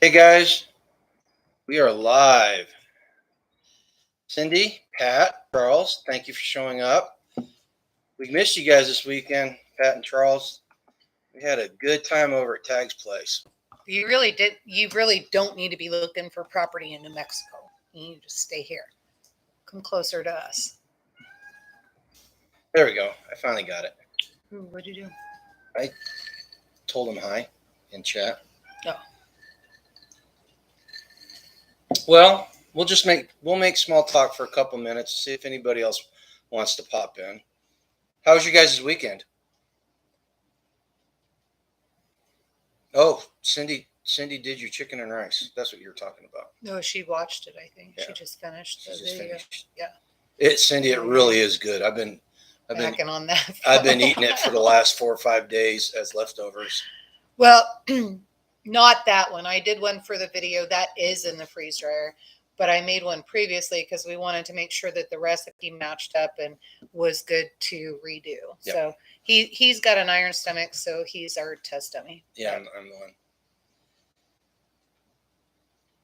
Hey guys, we are live. Cindy, Pat, Charles, thank you for showing up. We missed you guys this weekend, Pat and Charles. We had a good time over at Tag's place. You really did. You really don't need to be looking for property in New Mexico. You need to just stay here. Come closer to us. There we go. I finally got it. Ooh, what'd you do? I told him hi in chat. Oh. Well, we'll make small talk for a couple minutes, see if anybody else wants to pop in. How was your guys' weekend? Oh, Cindy did your chicken and rice. That's what you were talking about. No, she watched it. I think Yeah. she just finished the She just video. finished. Yeah. Cindy, it really is good. I've been on that. I've been eating it for the last 4 or 5 days as leftovers. Well, not that one. I did one for the video. That is in the freeze dryer. But I made one previously because we wanted to make sure that the recipe matched up and was good to redo. Yep. So he's got an iron stomach, so he's our test dummy. Yeah, I'm the one.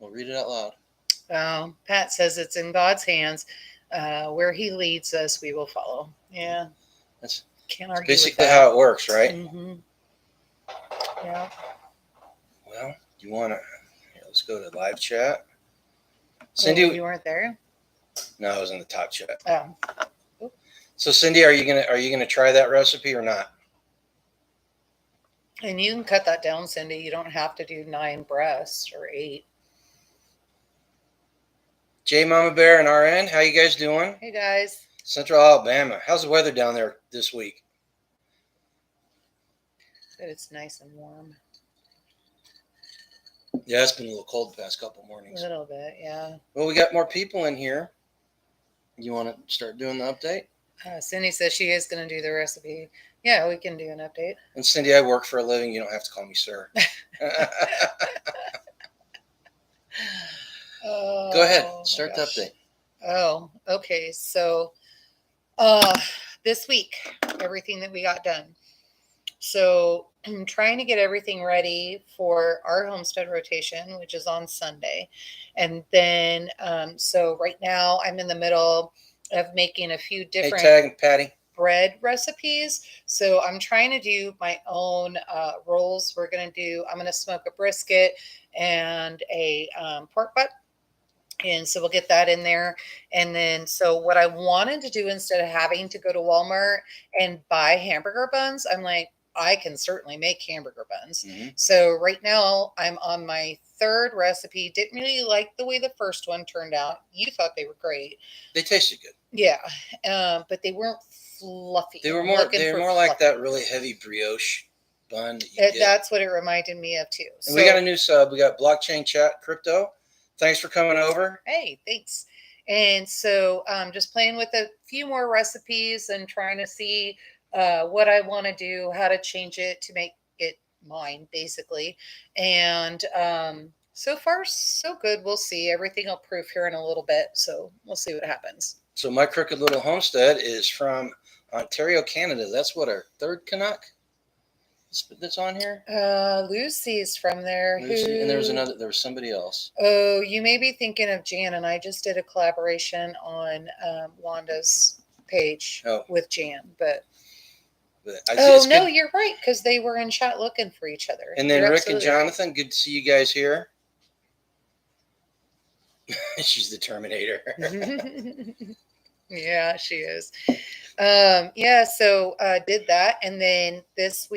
We'll read it out loud. Pat says it's in God's hands. Where he leads us, we will follow. Yeah. Can't argue basically with that. How it works, right? Mm-hmm. Yeah. Well, do you want to? Let's go to live chat. Cindy, you weren't there? No, I was in the top chat. Oh. So Cindy, are you gonna try that recipe or not? And you can cut that down, Cindy. You don't have to do 9 breasts or 8. J Mama Bear and RN, how you guys doing? Hey guys. Central Alabama. How's the weather down there this week? But it's nice and warm. Yeah, it's been a little cold the past couple mornings. A little bit, yeah. Well, we got more people in here. You want to start doing the update? Cindy says she is going to do the recipe. Yeah, we can do an update. And Cindy, I work for a living. You don't have to call me sir. Go ahead. Start the update. Oh, okay. So this week, everything that we got done. So I'm trying to get everything ready for our Homestead rotation, which is on Sunday. And then, so right now I'm in the middle of making a few different Tag and Patty bread recipes. So I'm trying to do my own rolls. I'm going to smoke a brisket and a pork butt. And so we'll get that in there. And then, so what I wanted to do instead of having to go to Walmart and buy hamburger buns, I'm like, I can certainly make hamburger buns. Mm-hmm. So right now I'm on my 3rd recipe. Didn't really like the way the first one turned out. You thought they were great. They tasted good. Yeah. But they weren't fluffy. They were more like that really heavy brioche bun. That's what it reminded me of too. And we got a new sub. We got Blockchain Chat Crypto. Thanks for coming over. Hey, thanks. And so just playing with a few more recipes and trying to see what I want to do, how to change it to make it mine, basically. And so far, so good. We'll see. Everything will proof here in a little bit. So we'll see what happens. So my crooked little homestead is from Ontario, Canada. That's what, our 3rd Canuck that's on here? Lucy's from there. Lucy, and there was somebody else. Oh, you may be thinking of Jan, and I just did a collaboration on Wanda's page with Jan, but no, you're right, because they were in chat looking for each other. And then Rick and Jonathan, good to see you guys here. She's the Terminator. Yeah, she is. Yeah, so did that. And then this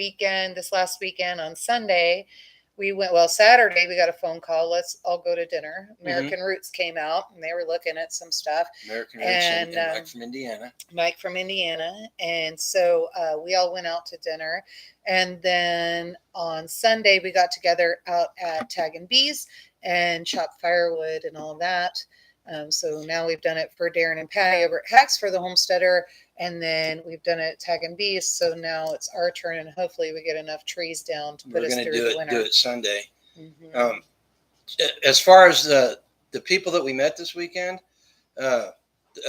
last weekend on Sunday, Saturday, we got a phone call. Let's all go to dinner. American Roots came out and they were looking at some stuff. American Roots and Mike from Indiana. Mike from Indiana. And so we all went out to dinner. And then on Sunday, we got together out at Tag and Bees and chopped firewood and all of that. So now we've done it for Darren and Patty over at Hacks for the Homesteader. And then we've done it at Tag and Beast. So now it's our turn, and hopefully we get enough trees down to put us through the winter. Do it Sunday. Mm-hmm. As far as the people that we met this weekend,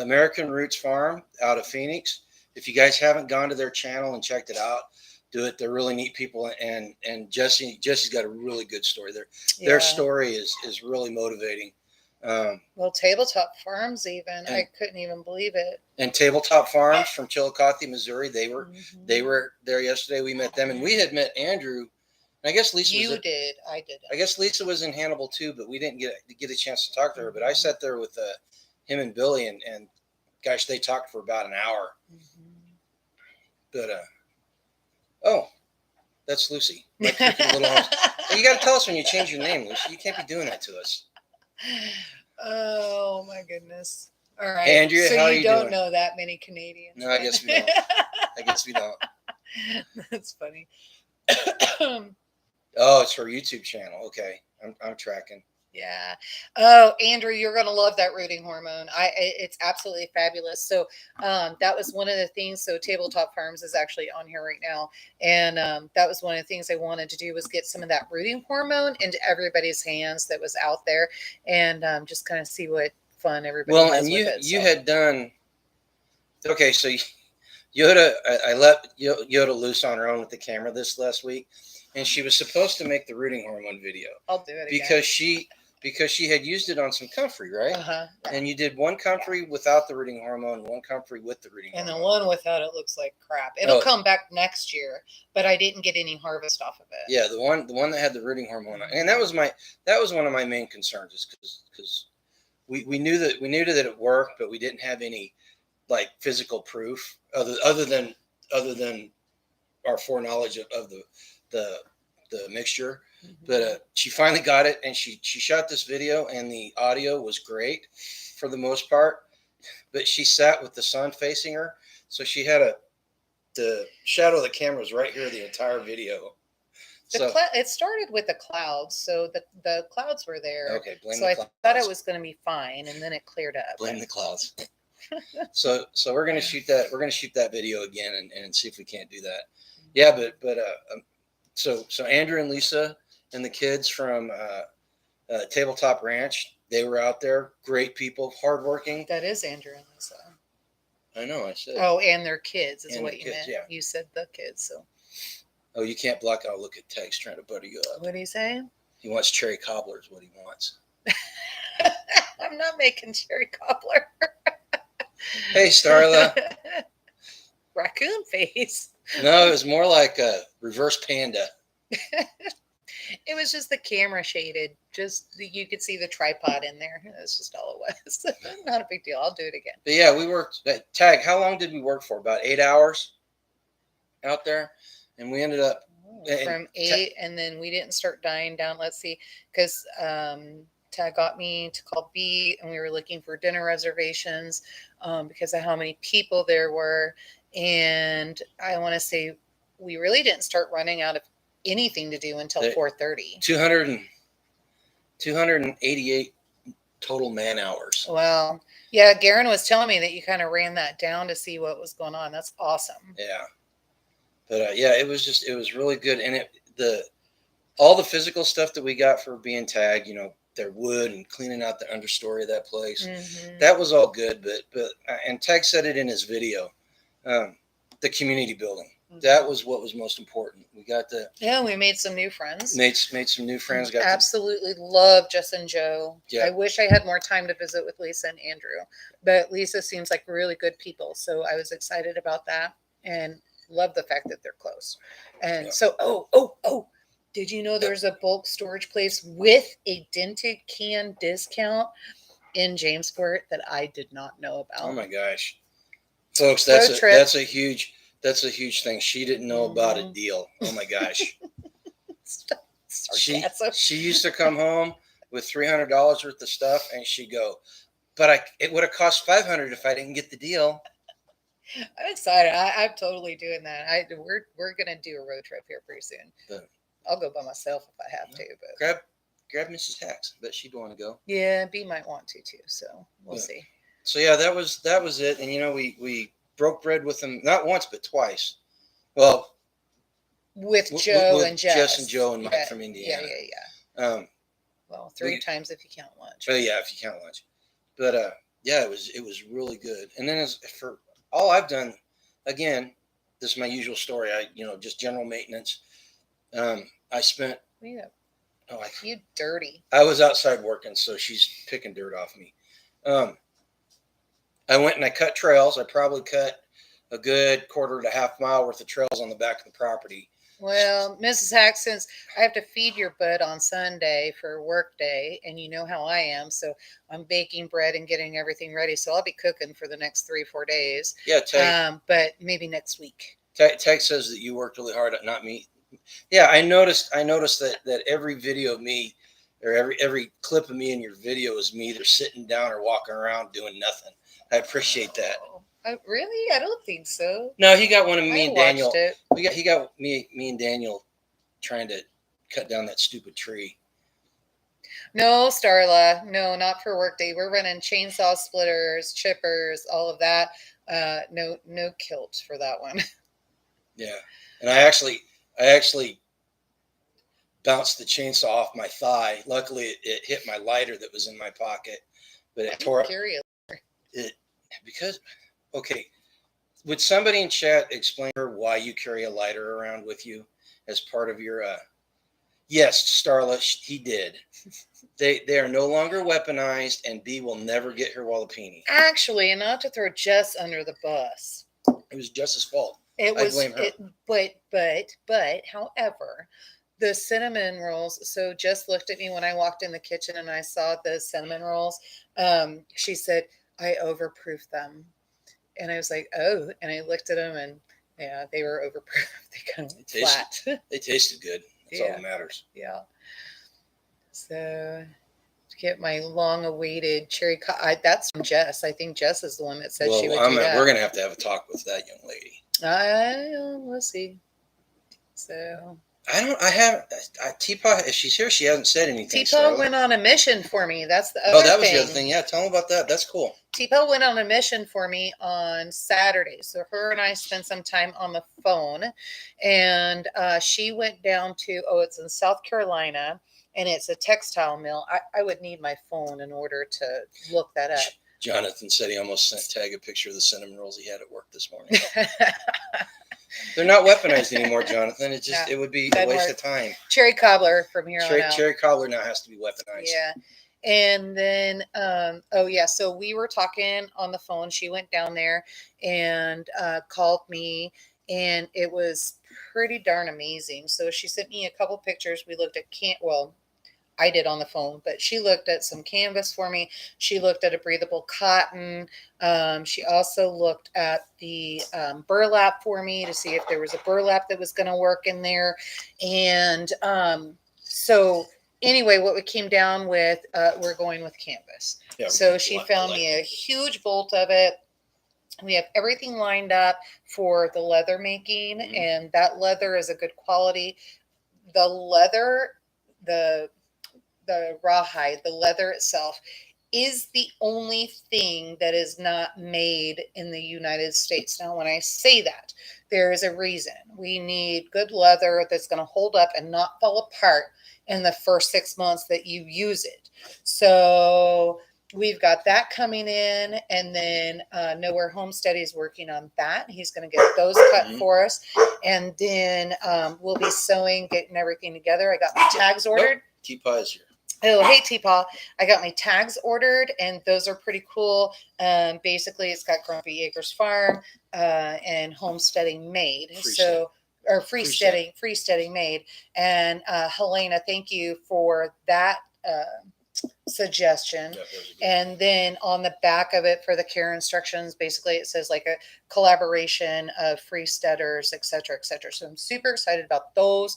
American Roots Farm out of Phoenix. If you guys haven't gone to their channel and checked it out, do it. They're really neat people, and Jesse's got a really good story. Yeah. Their story is really motivating. Well, Tabletop Farms, even I couldn't even believe it. And Tabletop Farms from Chillicothe, Missouri. They were Mm-hmm. there yesterday. We met them, and we had met Andrew. And I guess Lisa You did. I did. I guess Lisa was in Hannibal too, but we didn't get a chance to talk to her. But I sat there with him and Billy, and gosh, they talked for about an hour. Mm-hmm. But oh, that's Lucy. My little you got to tell us when you change your name, Lucy. You can't be doing that to us. Oh my goodness! All right, hey, Andrea, so how you are you don't doing? know that many Canadians. No, I guess we don't. That's funny. Oh, it's her YouTube channel. Okay, I'm tracking. Yeah. Oh, Andrew, you're gonna love that rooting hormone. It's absolutely fabulous. So that was one of the things. So Tabletop Farms is actually on here right now, and that was one of the things I wanted to do was get some of that rooting hormone into everybody's hands that was out there, and just kind of see what fun everybody has and with it. You had done. Okay, so I let Yoda loose on her own with the camera this last week, and she was supposed to make the rooting hormone video. I'll do it again. Because she had used it on some comfrey, right? Uh-huh. And you did one comfrey without the rooting hormone, one comfrey with the rooting hormone. And the one without it looks like crap. It'll come back next year, but I didn't get any harvest off of it. Yeah, the one that had the rooting hormone, and that was one of my main concerns, is because we knew that it worked, but we didn't have any like physical proof other than our foreknowledge of the mixture. Mm-hmm. But she finally got it, and she shot this video, and the audio was great for the most part. But she sat with the sun facing her, so she had the shadow of the camera was right here the entire video. It started with the clouds, so the clouds were there. Okay, so I thought it was going to be fine, and then it cleared up. Blame the clouds. so we're gonna shoot that. We're gonna shoot that video again and see if we can't do that. Yeah, but so Andrew and Lisa and the kids from Tabletop Ranch, they were out there. Great people, hardworking. That is Andrew and Lisa. I know. I said. Oh, and their kids is what you meant. Yeah. You said the kids. So. Oh, you can't block out. Look at Tex trying to butter you up. What did he say? He wants cherry cobbler is what he wants. I'm not making cherry cobbler. Hey, Starla. Raccoon face. No, it was more like a reverse panda. It was just the camera shaded. Just you could see the tripod in there. That's just all it was. Not a big deal. I'll do it again. But yeah, we worked. Tag, how long did we work for? About 8 hours out there. And we ended up. From 8, and then we didn't start dying down. Let's see. Because Tag got me to call B, and we were looking for dinner reservations because of how many people there were. And I want to say we really didn't start running out of anything to do until 4:30. 288 total man hours. Well, yeah, Garen was telling me that you kind of ran that down to see what was going on. That's awesome. Yeah. But yeah, it was really good. And all the physical stuff that we got for being tagged, their wood and cleaning out the understory of that place, that was all good. But and Tag said it in his video, the community building. That was what was most important. We got we made some new friends. Made some new friends. Absolutely love Jess and Joe. Yeah. I wish I had more time to visit with Lisa and Andrew, but Lisa seems like really good people. So I was excited about that and love the fact that they're close. And so, did you know there's a bulk storage place with a dented can discount in Jamesport that I did not know about? Oh my gosh, folks, that's a huge thing. She didn't know about a deal. Oh my gosh. She used to come home with $300 worth of stuff, and she'd go, but it would have cost $500 if I didn't get the deal. I'm excited. I'm totally doing that. We're gonna do a road trip here pretty soon. But I'll go by myself if I have to. But grab Mrs. Hacks. I bet she'd want to go. Yeah, B might want to too. So we'll see. So yeah, that was it. And we broke bread with them not once but twice. Well, with Joe and Jess. Jess and Joe and Mike from Indiana. Yeah. Well, 3 times if you count lunch. Oh yeah, if you count lunch. But yeah, it was really good. And then as for all I've done, again, this is my usual story. Just general maintenance. I spent. Yeah. Oh, you dirty. I was outside working, so she's picking dirt off me. I went and I cut trails. I probably cut a good quarter to half mile worth of trails on the back of the property. Well, Mrs. Hack, since I have to feed your bud on Sunday for work day, and you know how I am, so I'm baking bread and getting everything ready. So I'll be cooking for the next 3 or 4 days. Yeah, but maybe next week. Tech says that you worked really hard, not me. Yeah, I noticed that every video of me, or every clip of me in your video is me either sitting down or walking around doing nothing. I appreciate that. Really? I don't think so. No, he got one of me I and Daniel. It. He got me and Daniel trying to cut down that stupid tree. No, Starla. No, not for workday. We're running chainsaw splitters, chippers, all of that. No kilt for that one. Yeah, and I actually bounced the chainsaw off my thigh. Luckily, it hit my lighter that was in my pocket, but it tore up. It because okay. Would somebody in chat explain her why you carry a lighter around with you as part of your? Yes, Starla, he did. They are no longer weaponized, and B will never get her Wallapini. Actually, and not to throw Jess under the bus, it was Jess's fault. It was, I blame her. But, however, the cinnamon rolls. So Jess looked at me when I walked in the kitchen and I saw the cinnamon rolls. She said, I overproofed them. And I was like, oh, and I looked at them and yeah, they were overproofed. They kind of flat. They tasted good. That's all that matters. Yeah. So to get my long-awaited cherry, that's from Jess. I think Jess is the one that said she would do that. We're gonna have to have a talk with that young lady. We'll see. So I haven't. Teapot, if she's here, she hasn't said anything. Teapot went on a mission for me. That's the other thing. Oh, that was the other thing. Yeah, tell them about that. That's cool. Teapot went on a mission for me on Saturday. So her and I spent some time on the phone. And she went down to, it's in South Carolina. And it's a textile mill. I would need my phone in order to look that up. Jonathan said he almost sent Tag a picture of the cinnamon rolls he had at work this morning. They're not weaponized anymore, Jonathan. It would be a waste of time. Cherry cobbler from here on out. Cherry cobbler now has to be weaponized. Yeah. And then, so we were talking on the phone. She went down there and called me, and it was pretty darn amazing. So she sent me a couple pictures. We looked at I did on the phone, but she looked at some canvas for me. She looked at a breathable cotton. She also looked at the burlap for me to see if there was a burlap that was going to work in there. And so anyway, what we came down with, we're going with canvas. Yeah, so she found me a huge bolt of it. We have everything lined up for the leather making, and that leather is a good quality. The leather, the rawhide, the leather itself, is the only thing that is not made in the United States. Now, when I say that, there is a reason. We need good leather that's going to hold up and not fall apart in the first 6 months that you use it. So we've got that coming in, and then Nowhere Homestead is working on that. He's going to get those cut for us, and then we'll be sewing, getting everything together. I got my tags ordered. Teapot is here. Oh, hey, Teapot. I got my tags ordered, and those are pretty cool. Basically, it's got Grumpy Acres Farm and Homesteading Made. Freesteading Made. And Helena, thank you for that suggestion. And then on the back of it for the care instructions, basically it says like a collaboration of freesteaders, et cetera, et cetera. So I'm super excited about those.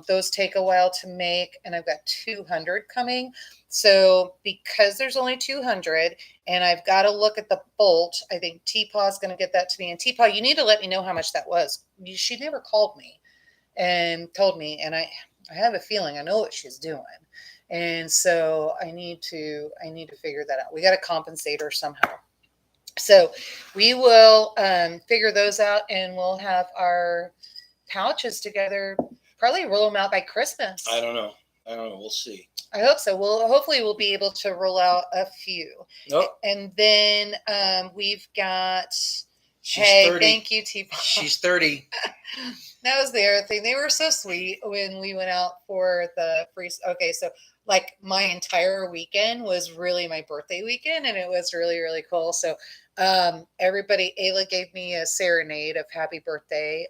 Those take a while to make, and I've got 200 coming. So because there's only 200 and I've got to look at the bolt, I think Teapot's going to get that to me. And Teapot, you need to let me know how much that was. She never called me and told me, and I have a feeling I know what she's doing. And so I need to figure that out. We got to compensate her somehow. So we will figure those out, and we'll have our pouches together. Probably roll them out by Christmas. I don't know. We'll see. I hope so. Hopefully we'll be able to roll out a few. Nope. And then we've got She's Hey, 30. thank you, T-Pop. She's 30. That was the other thing. They were so sweet when we went out for the free. Okay, so like my entire weekend was really my birthday weekend, and it was really really cool. So everybody, Ayla gave me a serenade of happy birthday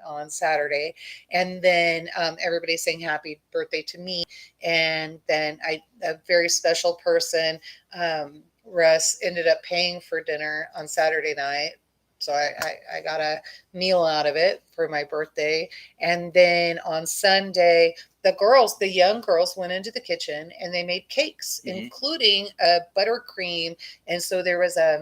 on Saturday, and then everybody sang happy birthday to me, and then a very special person, Russ, ended up paying for dinner on Saturday night. So I got a meal out of it for my birthday. And then on Sunday, the young girls went into the kitchen and they made cakes, including a buttercream. And so there was I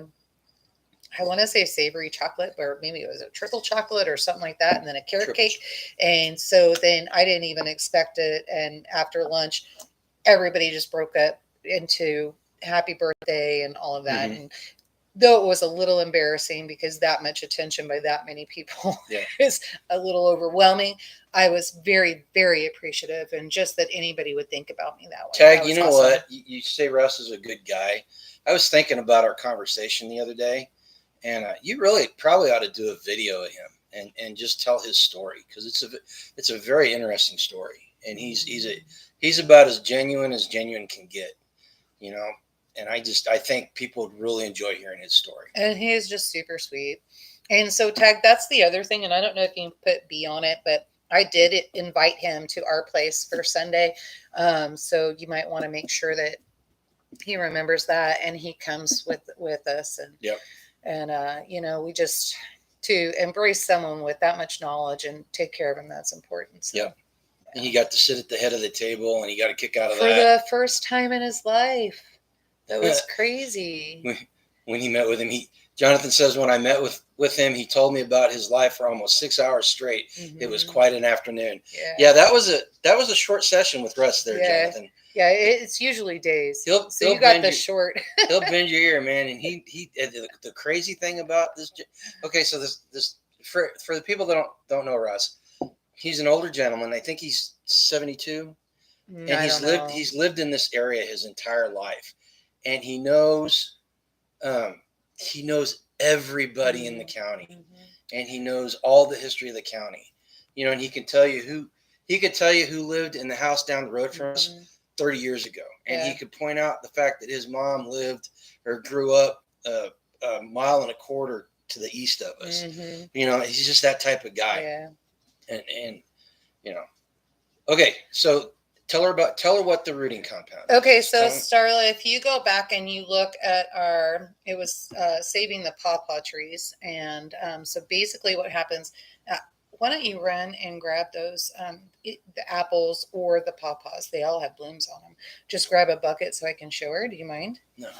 want to say savory chocolate, or maybe it was a triple chocolate or something like that, and then a carrot cake. And so then I didn't even expect it. And after lunch, everybody just broke up into happy birthday and all of that. And though it was a little embarrassing because that much attention by that many people is a little overwhelming, I was very, very appreciative, and just that anybody would think about me that way. Tag, that you know awesome. what? You say Russ is a good guy. I was thinking about our conversation the other day, and you really probably ought to do a video of him and just tell his story, because it's a very interesting story, and he's about as genuine can get, you know. And I think people would really enjoy hearing his story. And he is just super sweet. And so, Tag, that's the other thing. And I don't know if you can put B on it, but I did invite him to our place for Sunday. So you might want to make sure that he remembers that and he comes with us. And you know, we just to embrace someone with that much knowledge and take care of him. That's important. So, yeah. And he got to sit at the head of the table, and he got a kick out of that for the first time in his life. That was crazy. When he met with him, Jonathan says, when I met with him, he told me about his life for almost 6 hours straight. It was quite an afternoon. Yeah, that was a short session with Russ there, Jonathan. Yeah, it's usually days. He'll you got the short. He'll bend your ear, man. And he the crazy thing about this. Okay, so this for the people that don't know Russ, he's an older gentleman. I think he's 72, and he's lived in this area his entire life. And he knows everybody in the county, and he knows all the history of the county, you know. And he could tell you who lived in the house down the road from us 30 years ago, and he could point out the fact that his mom lived or grew up a mile and a quarter to the east of us. You know, he's just that type of guy. And you know, okay, so Tell her what the rooting compound is. Okay, so Starla, if you go back and you look at it was saving the pawpaw trees. And so basically what happens, why don't you run and grab those, the apples or the pawpaws? They all have blooms on them. Just grab a bucket so I can show her. Do you mind? No.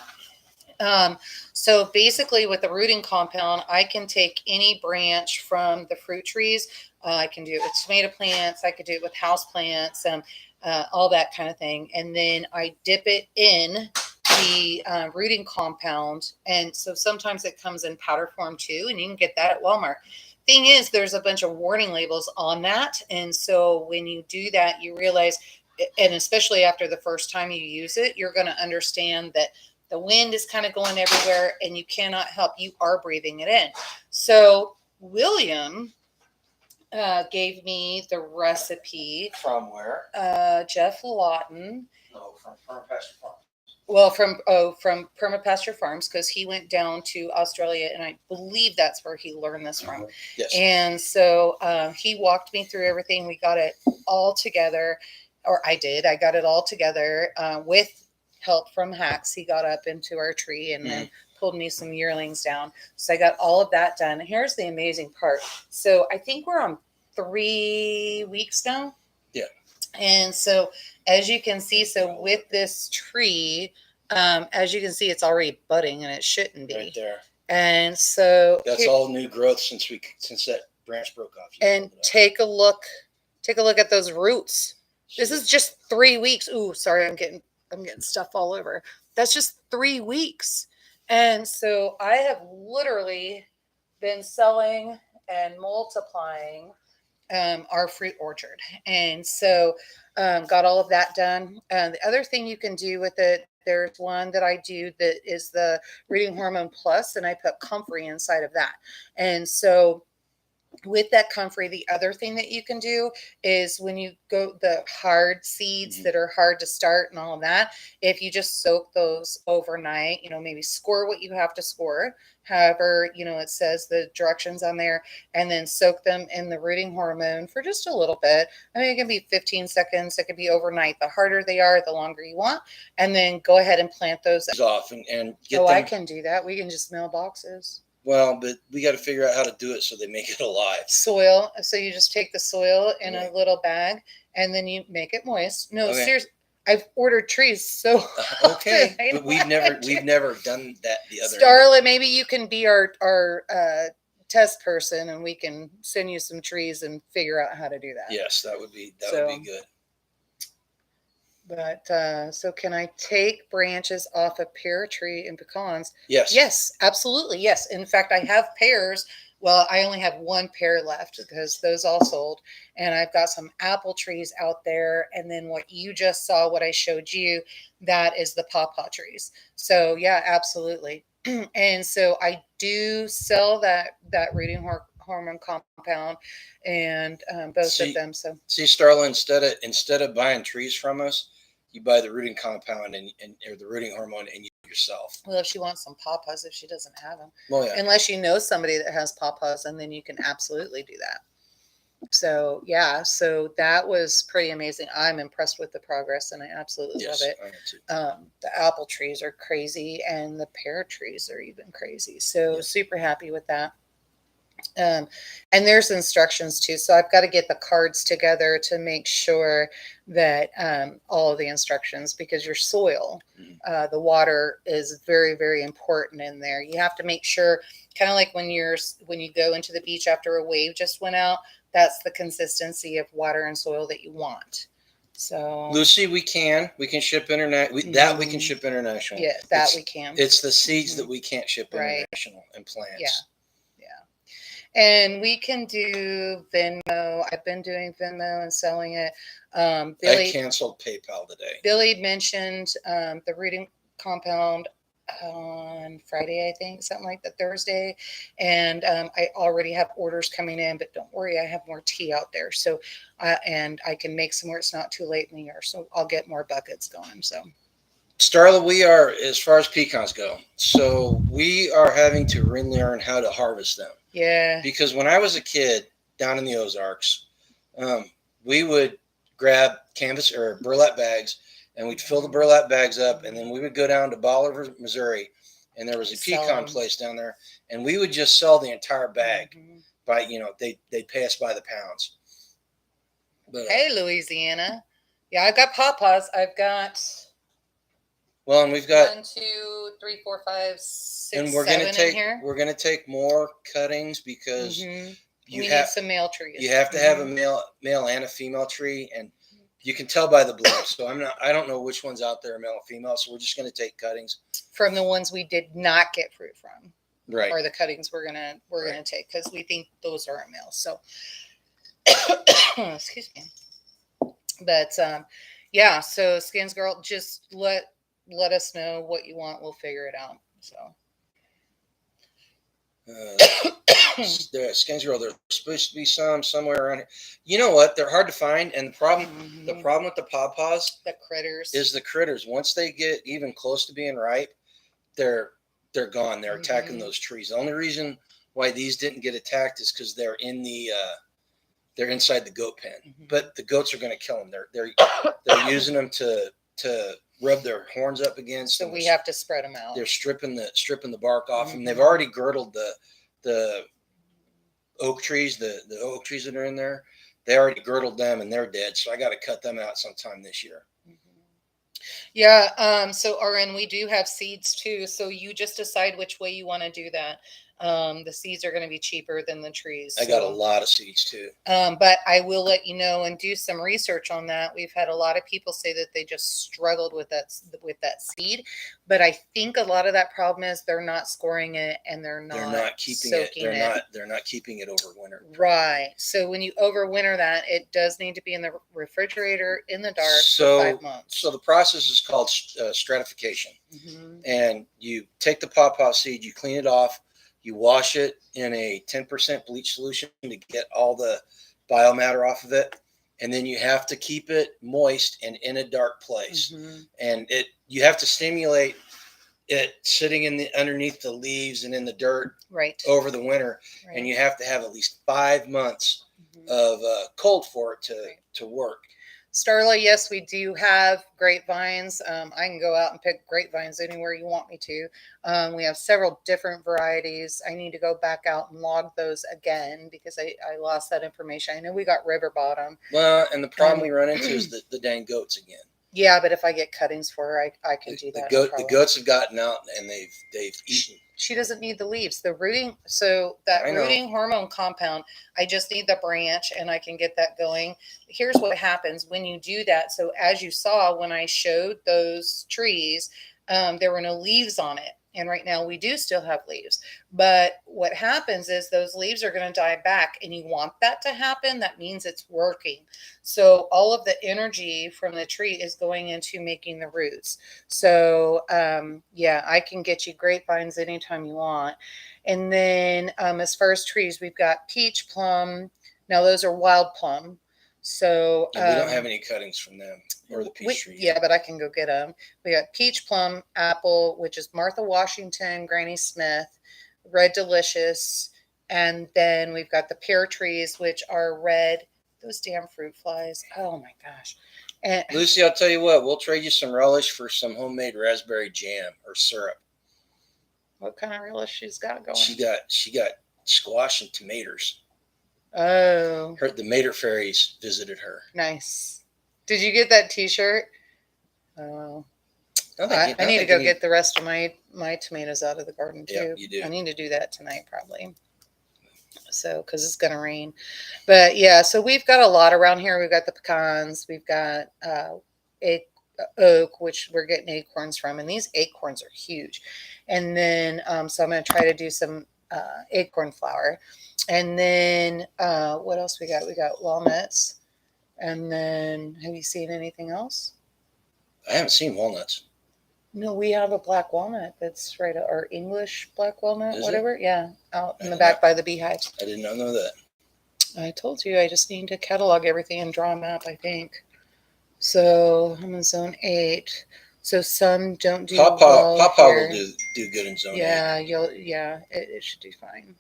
So basically with the rooting compound, I can take any branch from the fruit trees. I can do it with tomato plants. I could do it with house plants. All that kind of thing. And then I dip it in the rooting compound. And so sometimes it comes in powder form too, and you can get that at Walmart. Thing is, there's a bunch of warning labels on that. And so when you do that, you realize, and especially after the first time you use it, you're going to understand that the wind is kind of going everywhere and you cannot help. You are breathing it in. So William gave me the recipe. From where? Jeff Lawton. No, from Permapasture Farms. Well, from Permapasture Farms, because he went down to Australia, and I believe that's where he learned this from. Yes. And so he walked me through everything. We got it all together, or I did. I got it all together with help from Hacks. He got up into our tree and then pulled me some yearlings down. So I got all of that done. Here's the amazing part. So I think we're on 3 weeks now. Yeah. And so as you can see, so with this tree, as you can see, it's already budding, and it shouldn't be. Right there. And so that's all new growth since that branch broke off. And take a look at those roots. This is just 3 weeks. Ooh, sorry, I'm getting stuff all over. That's just 3 weeks. And so I have literally been selling and multiplying our fruit orchard. And so got all of that done. The other thing you can do with it, there's one that I do that is the Rooting Hormone Plus, and I put comfrey inside of that. And so with that comfrey, the other thing that you can do is when you go the hard seeds that are hard to start and all of that, if you just soak those overnight, maybe score what you have to score, however, it says the directions on there, and then soak them in the rooting hormone for just a little bit. I mean, it can be 15 seconds, it could be overnight. The harder they are, the longer you want, and then go ahead and plant those off and get them. I can do that. We can just mail boxes. Well, but we got to figure out how to do it so they make it alive. Soil. So you just take the soil in a little bag and then you make it moist. No, seriously. I've ordered trees, so okay. But we've never done that the other Starla, maybe you can be our test person and we can send you some trees and figure out how to do that. Yes, that would be good. But so can I take branches off a pear tree and pecans? Yes. Yes, absolutely. Yes. In fact, I have pears. Well, I only have one pear left because those all sold. And I've got some apple trees out there. And then what you just saw, what I showed you, that is the pawpaw trees. So yeah, absolutely. And so I do sell that rooting hormone compound and both of them. So see, Starla, instead of buying trees from us, you buy the rooting compound or the rooting hormone and you yourself. Well, if she wants some pawpaws, if she doesn't have them. Well, yeah. Unless you know somebody that has pawpaws, and then you can absolutely do that. So yeah, so that was pretty amazing. I'm impressed with the progress, and I absolutely love it. The apple trees are crazy, and the pear trees are even crazy. So super happy with that. And there's instructions too. So I've got to get the cards together to make sure that all of the instructions, because your soil, the water is very, very important in there. You have to make sure, kind of like when you go into the beach after a wave just went out, that's the consistency of water and soil that you want. So Lucy, we can ship internet. We can ship international. Yeah, we can. It's the seeds that we can't ship international and plants. Yeah. And we can do Venmo. I've been doing Venmo and selling it. I canceled PayPal today. Billy mentioned the rooting compound on Friday, I think, something like that, Thursday. And I already have orders coming in, but don't worry, I have more tea out there. So, and I can make some more. It's not too late in the year, so I'll get more buckets going. So. Starla, we are, as far as pecans go, so we are having to relearn how to harvest them. Yeah. Because when I was a kid down in the Ozarks, we would grab canvas or burlap bags and we'd fill the burlap bags up, and then we would go down to Bolivar, Missouri, and there was a pecan place down there, and we would just sell the entire bag by, they'd pay us by the pounds. But, hey, Louisiana. Yeah, I've got pawpaws. I've got... Well, and we've got 1, 2, 3, 4, 5, 6, and we're 7 gonna take in here. We're gonna take more cuttings because we need some male trees. You have to have a male and a female tree, and you can tell by the bloom. So I don't know which one's out there, male or female. So we're just gonna take cuttings from the ones we did not get fruit from, right? Or the cuttings we're gonna take because we think those are males. So excuse me, but yeah. So Skins Girl, just let us know what you want. We'll figure it out. So the Skins Girl, there's supposed to be somewhere around here. You know what? They're hard to find, and the problem with the pawpaws, the critters, is the critters. Once they get even close to being ripe, they're gone. They're attacking those trees. The only reason why these didn't get attacked is because they're in the they're inside the goat pen. But the goats are going to kill them. They're using them to rub their horns up against. So we have to spread them out. They're stripping the bark off, and they've already girdled the oak trees. The oak trees that are in there, they already girdled them, and they're dead. So I got to cut them out sometime this year. Yeah. So RN, we do have seeds too. So you just decide which way you want to do that. The seeds are going to be cheaper than the trees. I got a lot of seeds too. But I will let you know and do some research on that. We've had a lot of people say that they just struggled with that seed, but I think a lot of that problem is they're not scoring it and they're not keeping soaking it. They're not keeping it over winter. Right. So when you overwinter that, it does need to be in the refrigerator in the dark for 5 months. So the process is called stratification, and you take the pawpaw seed, you clean it off. You wash it in a 10% bleach solution to get all the biomatter off of it. And then you have to keep it moist and in a dark place. And you have to stimulate it sitting underneath the leaves and in the dirt over the winter. And you have to have at least 5 months of cold for it to work. Starla, yes, we do have grapevines. I can go out and pick grapevines anywhere you want me to. We have several different varieties. I need to go back out and log those again because I lost that information. I know we got river bottom. Well, and the problem we run into is the dang goats again. Yeah, but if I get cuttings for her, I can do that. The goats have gotten out and they've eaten. She doesn't need the leaves. The rooting, rooting hormone compound, I just need the branch and I can get that going. Here's what happens when you do that. So as you saw when I showed those trees, there were no leaves on it. And right now we do still have leaves. But what happens is those leaves are going to die back, and you want that to happen. That means it's working. So all of the energy from the tree is going into making the roots. So yeah, I can get you grapevines anytime you want. And then as far as trees, we've got peach, plum. Now those are wild plum. So we don't have any cuttings from them or the peach trees. Yeah, but I can go get them. We got peach, plum, apple, which is Martha Washington, Granny Smith, Red Delicious, and then we've got the pear trees, which are red. Those damn fruit flies. Oh my gosh. And Lucy, I'll tell you what, we'll trade you some relish for some homemade raspberry jam or syrup. What kind of relish she's got going? She got squash and tomatoes. Oh. The Mater fairies visited her. Nice. Did you get that t-shirt? Oh. I need to go get the rest of my tomatoes out of the garden too. Yeah, you do. I need to do that tonight probably. So, because it's going to rain. But yeah, so we've got a lot around here. We've got the pecans. We've got oak, which we're getting acorns from. And these acorns are huge. And then, so I'm going to try to do some acorn flour. And then what else we got? We got walnuts. And then have you seen anything else? I haven't seen walnuts. No, we have a black walnut that's right, or English black walnut, Is whatever. It? Yeah, out in the back by the beehives. I did not know that. I told you I just need to catalog everything and draw a map, I think. So I'm in zone 8. So some don't do Pawpaw here. Will do good in zone 8. Yeah, it should do fine.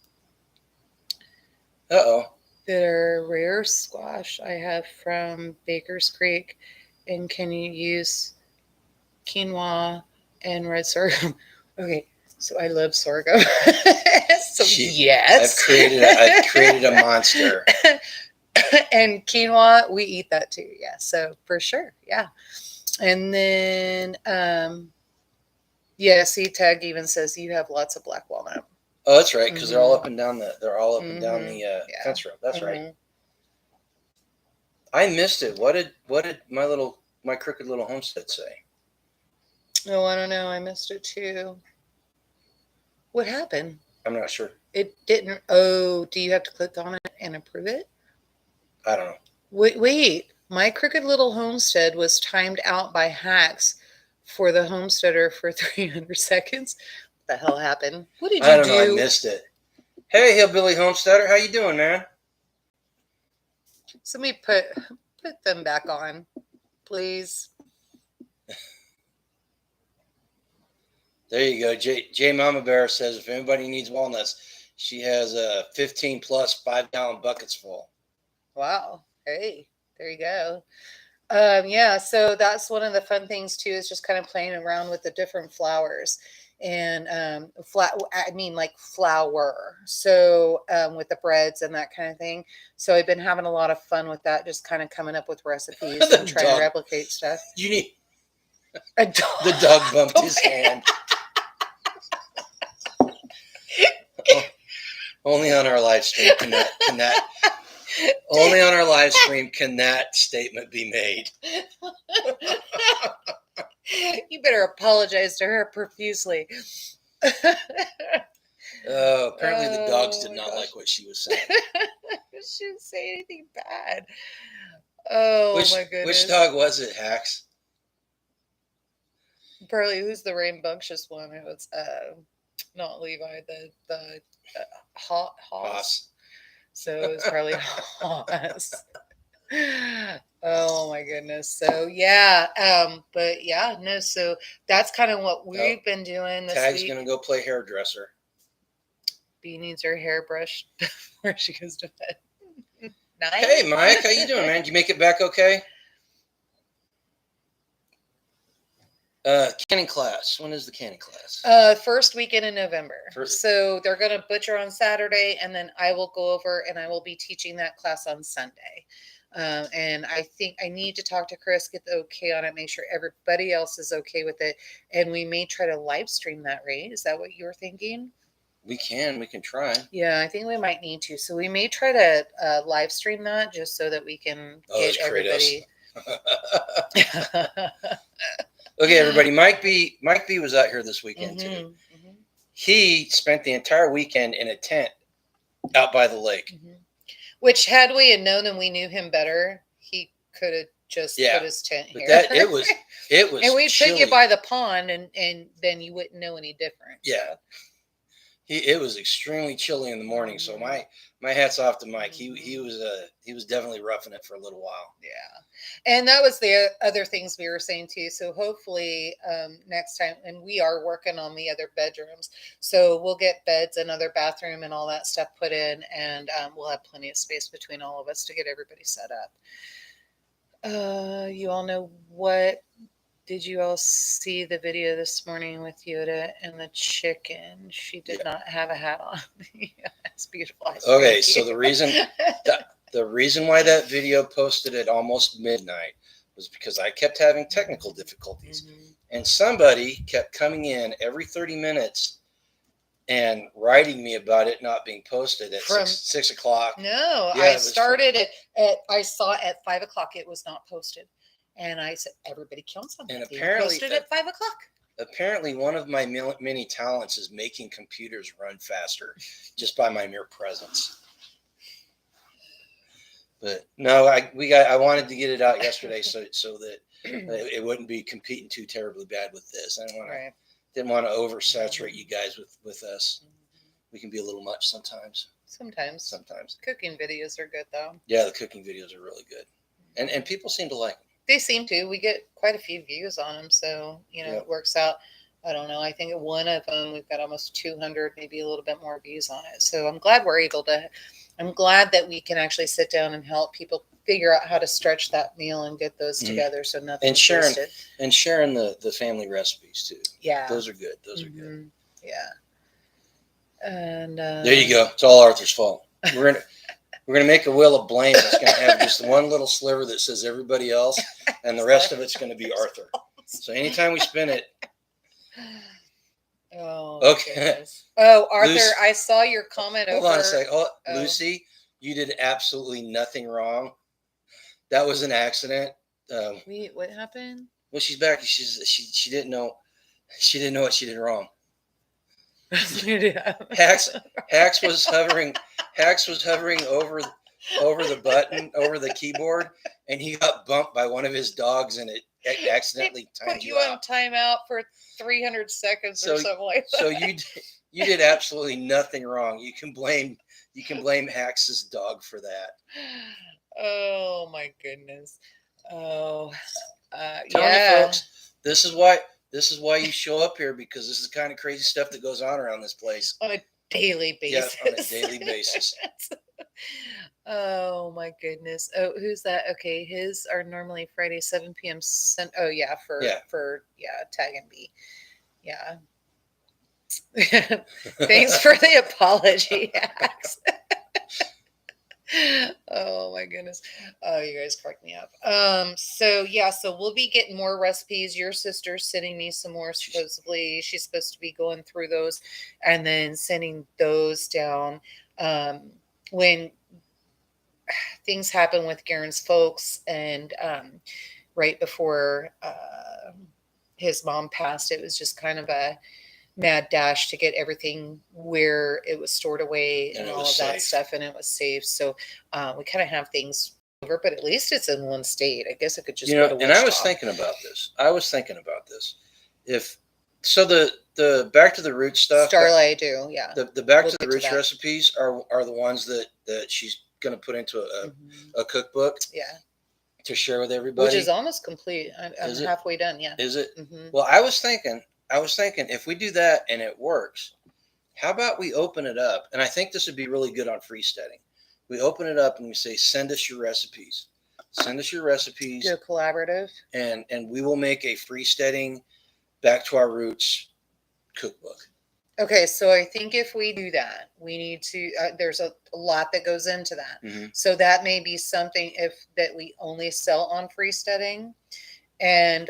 Uh-oh. The rare squash I have from Baker's Creek, and can you use quinoa and red sorghum? Okay, so I love sorghum. So yes, I've created a monster. And quinoa, we eat that too. Yeah, so for sure, yeah. And then, yeah, see, Tag even says you have lots of black walnut. Oh, that's right, because they're all up and down the fence row. That's right. I missed it. What did my crooked little homestead say? Oh, I don't know. I missed it too. What happened? I'm not sure. It didn't. Oh, do you have to click on it and approve it? I don't know. Wait. My crooked little homestead was timed out by hacks for the homesteader for 300 seconds. What the hell happened? What did you do? I don't know. I missed it. Hey, hillbilly homesteader, how you doing, man? Somebody put them back on, please. There you go. J Mama Bear says if anybody needs walnuts, she has 15 plus 5-gallon buckets full. Wow. Hey, there you go. Yeah, so that's one of the fun things too, is just kind of playing around with the different flowers and like flour. So with the breads and that kind of thing. So I've been having a lot of fun with that, just kind of coming up with recipes and trying to replicate stuff. You need a dog. The dog bumped his hand. Only on our live stream can that only on our live stream can that statement be made. You better apologize to her profusely. Apparently the dogs did my not gosh. like what she was saying. She didn't say anything bad. Oh my goodness. Which dog was it, Hacks? Probably who's the rambunctious one? It was not Levi, the Hoss. So it was probably Hoss. Oh my goodness. So yeah, but yeah, no, so that's kind of what we've been doing this Tag's week. gonna go play hairdresser. B needs her hair brushed before she goes to bed. Nice. Hey Mike, how you doing, man? Did you make it back okay? Canning class. When is the canning class? First weekend in November. So they're going to butcher on Saturday, and then I will go over and I will be teaching that class on Sunday. And I think I need to talk to Chris, get the okay on it, make sure everybody else is okay with it, and we may try to live stream that. Right? Is that what you were thinking? We can try. Yeah, I think we might need to. So we may try to live stream that just so that we can get everybody. Okay, everybody. Mike B was out here this weekend too. Mm-hmm. He spent the entire weekend in a tent out by the lake. Mm-hmm. Which, had we had known and we knew him better, he could have just put his tent here. But it was and we chilly. put you by the pond, and then you wouldn't know any different. Yeah. It was extremely chilly in the morning, so my hat's off to Mike. He was definitely roughing it for a little while. Yeah, and that was the other things we were saying too. So hopefully next time, and we are working on the other bedrooms, so we'll get beds, another bathroom, and all that stuff put in, and we'll have plenty of space between all of us to get everybody set up. You all know what? Did you all see the video this morning with Yoda and the chicken? She did not have a hat on. Yeah, it's beautiful. Okay, so the reason why that video posted at almost midnight was because I kept having technical difficulties, and somebody kept coming in every 30 minutes and writing me about it not being posted at 6 o'clock. No, I started I saw at 5 o'clock it was not posted. And I said, everybody kills something. And apparently, posted at 5 o'clock. Apparently, one of my many talents is making computers run faster, just by my mere presence. But no, I wanted to get it out yesterday so that it wouldn't be competing too terribly bad with this. I didn't want to oversaturate you guys with us. We can be a little much sometimes. Sometimes. Cooking videos are good though. Yeah, the cooking videos are really good, and people seem to like them. They seem to. We get quite a few views on them, so it works out. I don't know. I think at one of them we've got almost 200, maybe a little bit more views on it. So I'm glad we're able to. I'm glad that we can actually sit down and help people figure out how to stretch that meal and get those together, so nothing. And sharing the family recipes too. Yeah, those are good. Those are good. Yeah. And there you go. It's all Arthur's fault. We're gonna make a wheel of blame. It's gonna have just one little sliver that says everybody else, and the rest of it's gonna be Arthur. So anytime we spin it. Oh. Okay. Goodness. Oh, Arthur, I saw your comment. Hold on a sec. Lucy, you did absolutely nothing wrong. That was an accident. Wait, what happened? Well, she's back. She didn't know. She didn't know what she did wrong. Hacks was hovering over the button, over the keyboard, and he got bumped by one of his dogs, and it accidentally timed you out. On timeout for 300 seconds or something like that. So you did absolutely nothing wrong. You can blame Hax's dog for that. Oh my goodness. Oh, Tell me, folks, this is why you show up here, because this is the kind of crazy stuff that goes on around this place. On a daily basis. Yeah, on a daily basis. Oh my goodness. Oh, who's that? Okay, his are normally Friday 7 p.m. Oh yeah, for Tag and B. Yeah. Thanks for the apology, Ax. Oh my goodness. Oh, you guys crack me up. So yeah, so we'll be getting more recipes. Your sister's sending me some more supposedly. She's supposed to be going through those and then sending those down. When things happen with Garen's folks and right before his mom passed, it was just kind of a mad dash to get everything where it was stored away and all of that stuff, and it was safe. So we kind of have things over, but at least it's in one state. I guess it could just go to Wichita. And I was thinking about this. If so, the back to the roots stuff. Starlight, I do, yeah. The back to the roots recipes are the ones that she's going to put into a cookbook. Yeah. To share with everybody, which is almost complete. I'm halfway done. Yeah. Is it? Well, I was thinking if we do that and it works, how about we open it up? And I think this would be really good on freesteading. We open it up and we say, send us your recipes. Send us your recipes. Do a collaborative. And we will make a freesteading back to our roots cookbook. Okay, so I think if we do that, we need to. There's a lot that goes into that, so that may be something that we only sell on freesteading, and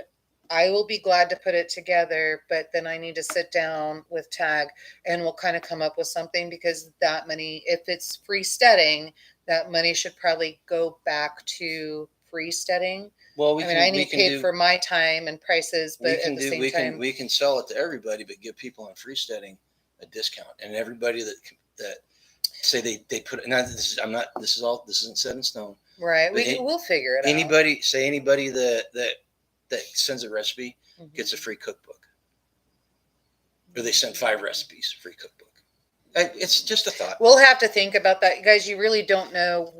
I will be glad to put it together. But then I need to sit down with Tag, and we'll kind of come up with something, because that money, if it's freesteading, that money should probably go back to freesteading. Well, I need paid for my time and prices, but at the same time, we can sell it to everybody, but give people on freesteading a discount, and everybody that say they put it. Now this isn't set in stone, right? We'll figure it out. Anybody that sends a recipe gets a free cookbook, or they send 5 recipes, free cookbook. It's just a thought. We'll have to think about that, guys. You really don't know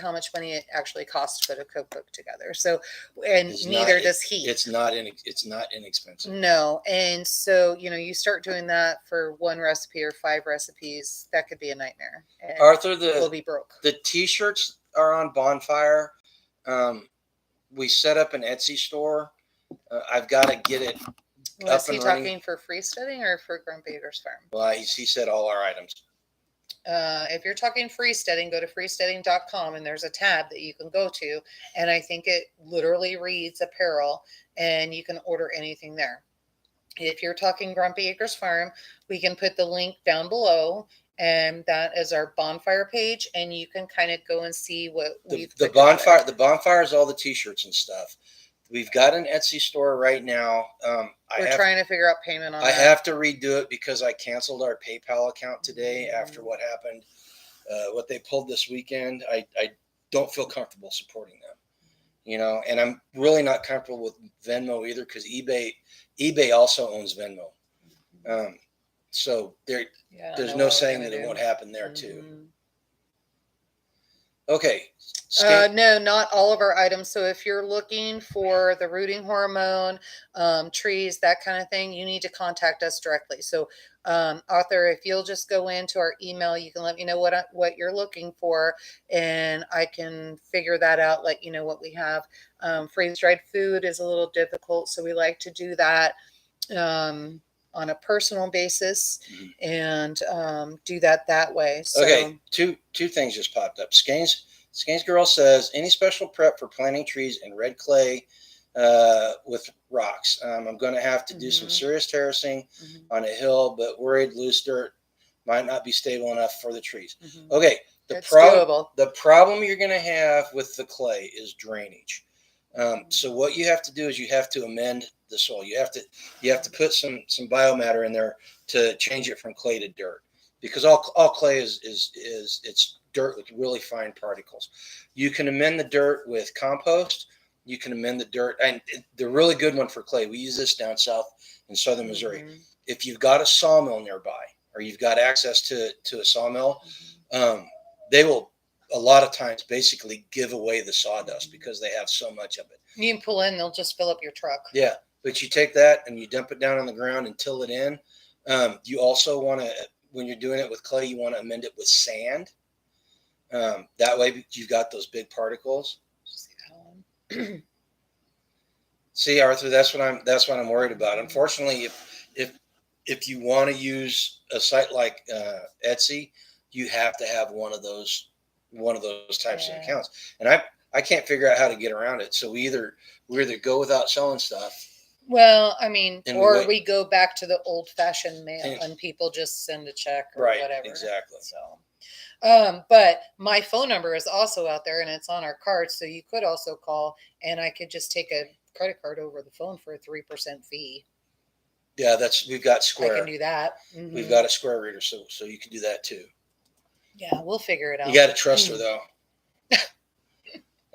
how much money it actually costs to put a cookbook together. So, and neither does he. It's not inexpensive. No, and so you start doing that for 1 recipe or 5 recipes, that could be a nightmare. And Arthur, we'll be broke. The T-shirts are on Bonfire. We set up an Etsy store. I've got to get it. Was he talking for freesteading or for Grumpy Acres Farm? Well, he said all our items. If you're talking freesteading, go to freesteading.com and there's a tab that you can go to. And I think it literally reads apparel and you can order anything there. If you're talking Grumpy Acres Farm, we can put the link down below. And that is our Bonfire page. And you can kind of go and see what we've the Bonfire. The Bonfire is all the T-shirts and stuff. We've got an Etsy store right now. We're trying to figure out payment on that. I have to redo it because I canceled our PayPal account today after what happened, what they pulled this weekend. I don't feel comfortable supporting them, and I'm really not comfortable with Venmo either, because eBay also owns Venmo. So there's no saying that it won't happen there too. Okay. No, not all of our items. So if you're looking for the rooting hormone, trees, that kind of thing, you need to contact us directly. So Arthur, if you'll just go into our email, you can let me know what you're looking for, and I can figure that out, let you know what we have. Freeze-dried food is a little difficult, so we like to do that on a personal basis and do that way. So, okay, two things just popped up. Skane's girl says, any special prep for planting trees in red clay with rocks? I'm going to have to do some serious terracing on a hill, but worried loose dirt might not be stable enough for the trees. Okay, the problem you're going to have with the clay is drainage. So what you have to do is you have to amend the soil. You have to put some biomatter in there to change it from clay to dirt, because all clay is it's dirt with really fine particles. You can amend the dirt with compost. You can amend the dirt, and the really good one for clay, we use this down south in southern Missouri. If you've got a sawmill nearby, or you've got access to a sawmill, they will a lot of times basically give away the sawdust because they have so much of it. You can pull in, they'll just fill up your truck. Yeah, but you take that and you dump it down on the ground and till it in. You also want to, when you're doing it with clay, you want to amend it with sand. That way you've got those big particles. See, Arthur, that's what I'm worried about. Unfortunately, if you want to use a site like Etsy, you have to have one of those one of those types of accounts. And I can't figure out how to get around it. So we either go without selling stuff. Well, I mean, or we go back to the old-fashioned mail and people just send a check or whatever. Exactly. So, but my phone number is also out there and it's on our card. So you could also call and I could just take a credit card over the phone for a 3% fee. Yeah, we've got Square. I can do that. Mm-hmm. We've got a Square reader, so you can do that too. Yeah, we'll figure it out. You got to trust her though.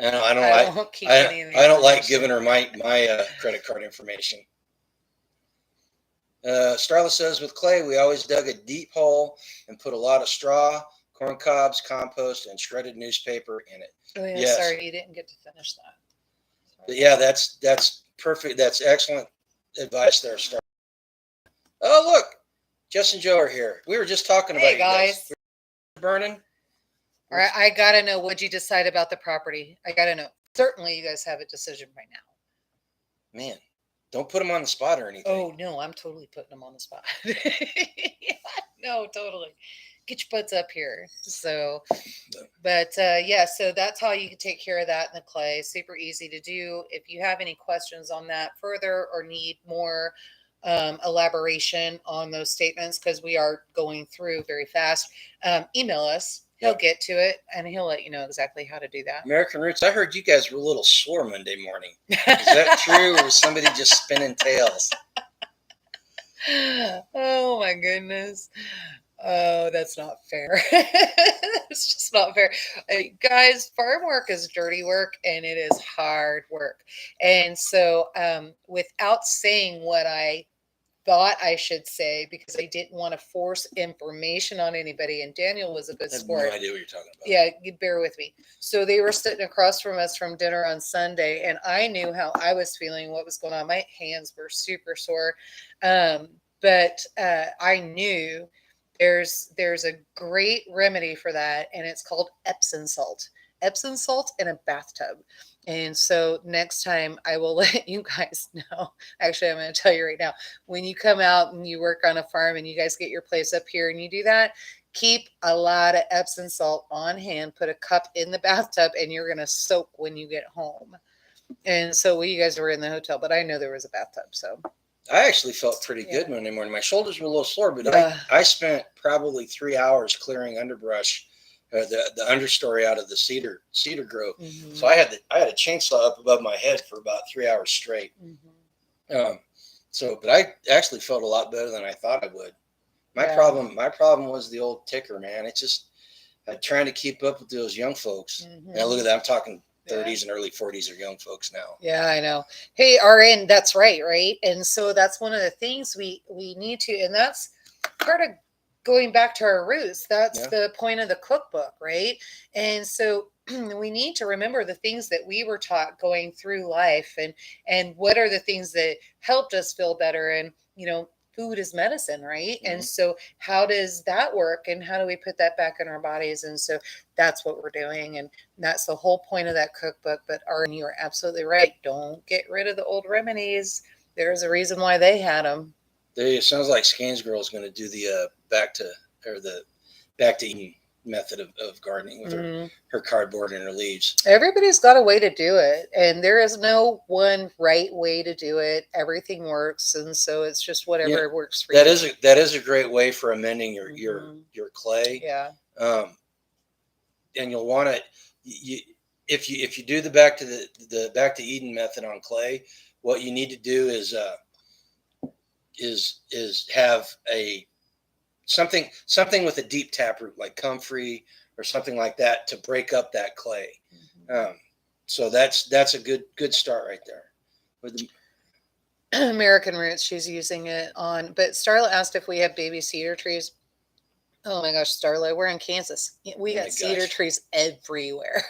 I don't like giving her my credit card information. Starla says, with clay, we always dug a deep hole and put a lot of straw, corn cobs, compost, and shredded newspaper in it. Oh, yeah, yes. Sorry, you didn't get to finish that. But yeah, that's perfect. That's excellent advice there, Starla. Oh, look, Jess and Joe are here. We were just talking about you guys. Burning. All right, I gotta know, what'd you decide about the property? I gotta know. Certainly, you guys have a decision by now. Man, don't put them on the spot or anything. Oh no, I'm totally putting them on the spot. Yeah, no, totally. Get your butts up here. So, but yeah, so that's how you can take care of that in the clay. Super easy to do. If you have any questions on that further or need more elaboration on those statements, because we are going through very fast, email us. He'll get to it and he'll let you know exactly how to do that. American Roots, I heard you guys were a little sore Monday morning. Is that true, or was somebody just spinning tails? Oh my goodness. Oh, that's not fair. It's just not fair. Guys, farm work is dirty work and it is hard work. And so without saying what I thought I should say, because I didn't want to force information on anybody, and Daniel was a good sport. I have no idea what you're talking about. Yeah, you bear with me. So they were sitting across from us from dinner on Sunday, and I knew how I was feeling, what was going on. My hands were super sore, but I knew there's a great remedy for that, and it's called Epsom salt. Epsom salt in a bathtub. And so next time I will let you guys know. Actually, I'm going to tell you right now, when you come out and you work on a farm and you guys get your place up here and you do that, keep a lot of Epsom salt on hand, put a cup in the bathtub, and you're going to soak when you get home. And so you guys were in the hotel, but I know there was a bathtub. So I actually felt pretty good Monday morning. My shoulders were a little sore, but I spent probably 3 hours clearing underbrush, the understory out of the cedar grove. Mm-hmm. So I had a chainsaw up above my head for about 3 hours straight. Mm-hmm. But I actually felt a lot better than I thought I would. My problem was the old ticker, man. It's just trying to keep up with those young folks. Mm-hmm. And look at that, I'm talking 30s and early 40s are young folks now. Yeah, I know. Hey, RN, that's right? And so that's one of the things we need to, and that's part of going back to our roots. That's the point of the cookbook, right? And so we need to remember the things that we were taught going through life, and what are the things that helped us feel better. And food is medicine, right? Mm-hmm. And so how does that work, and how do we put that back in our bodies? And so that's what we're doing, and that's the whole point of that cookbook. But Arden, you are absolutely right. Don't get rid of the old remedies. There's a reason why they had them. It sounds like Skane's girl is going to do the back to Eden method of gardening with her cardboard and her leaves. Everybody's got a way to do it, and there is no one right way to do it. Everything works, and so it's just whatever works for you. That is a great way for amending your clay. Yeah. And you'll want to, if you do the back to Eden method on clay, what you need to do is have something with a deep taproot, like comfrey or something like that, to break up that clay. Mm-hmm. So that's a good start right there. With the American Roots, she's using it on. But Starla asked if we have baby cedar trees. Oh my gosh, Starla, we're in Kansas. We got cedar trees everywhere.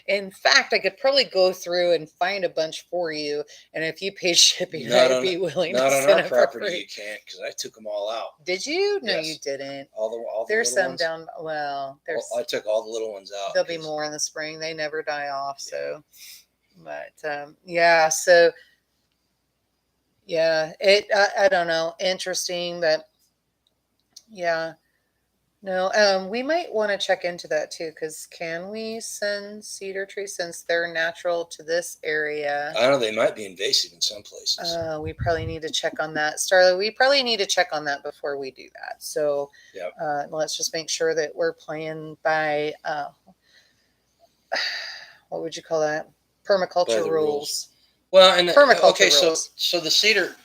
In fact, I could probably go through and find a bunch for you. And if you paid shipping, I'd be willing to send it. Not on our property, you can't, because I took them all out. Did you? No, you didn't. All there's some ones? Down. Well, I took all the little ones out. There'll be more in the spring. They never die off. So, but So, I don't know. Interesting, but yeah. No, we might want to check into that too, because can we send cedar trees since they're natural to this area? I don't know. They might be invasive in some places. We probably need to check on that. Starla, we probably need to check on that before we do that. So Yep. Let's just make sure that we're playing by, what would you call that? Permaculture rules. Well, and Permaculture rules. So the cedar,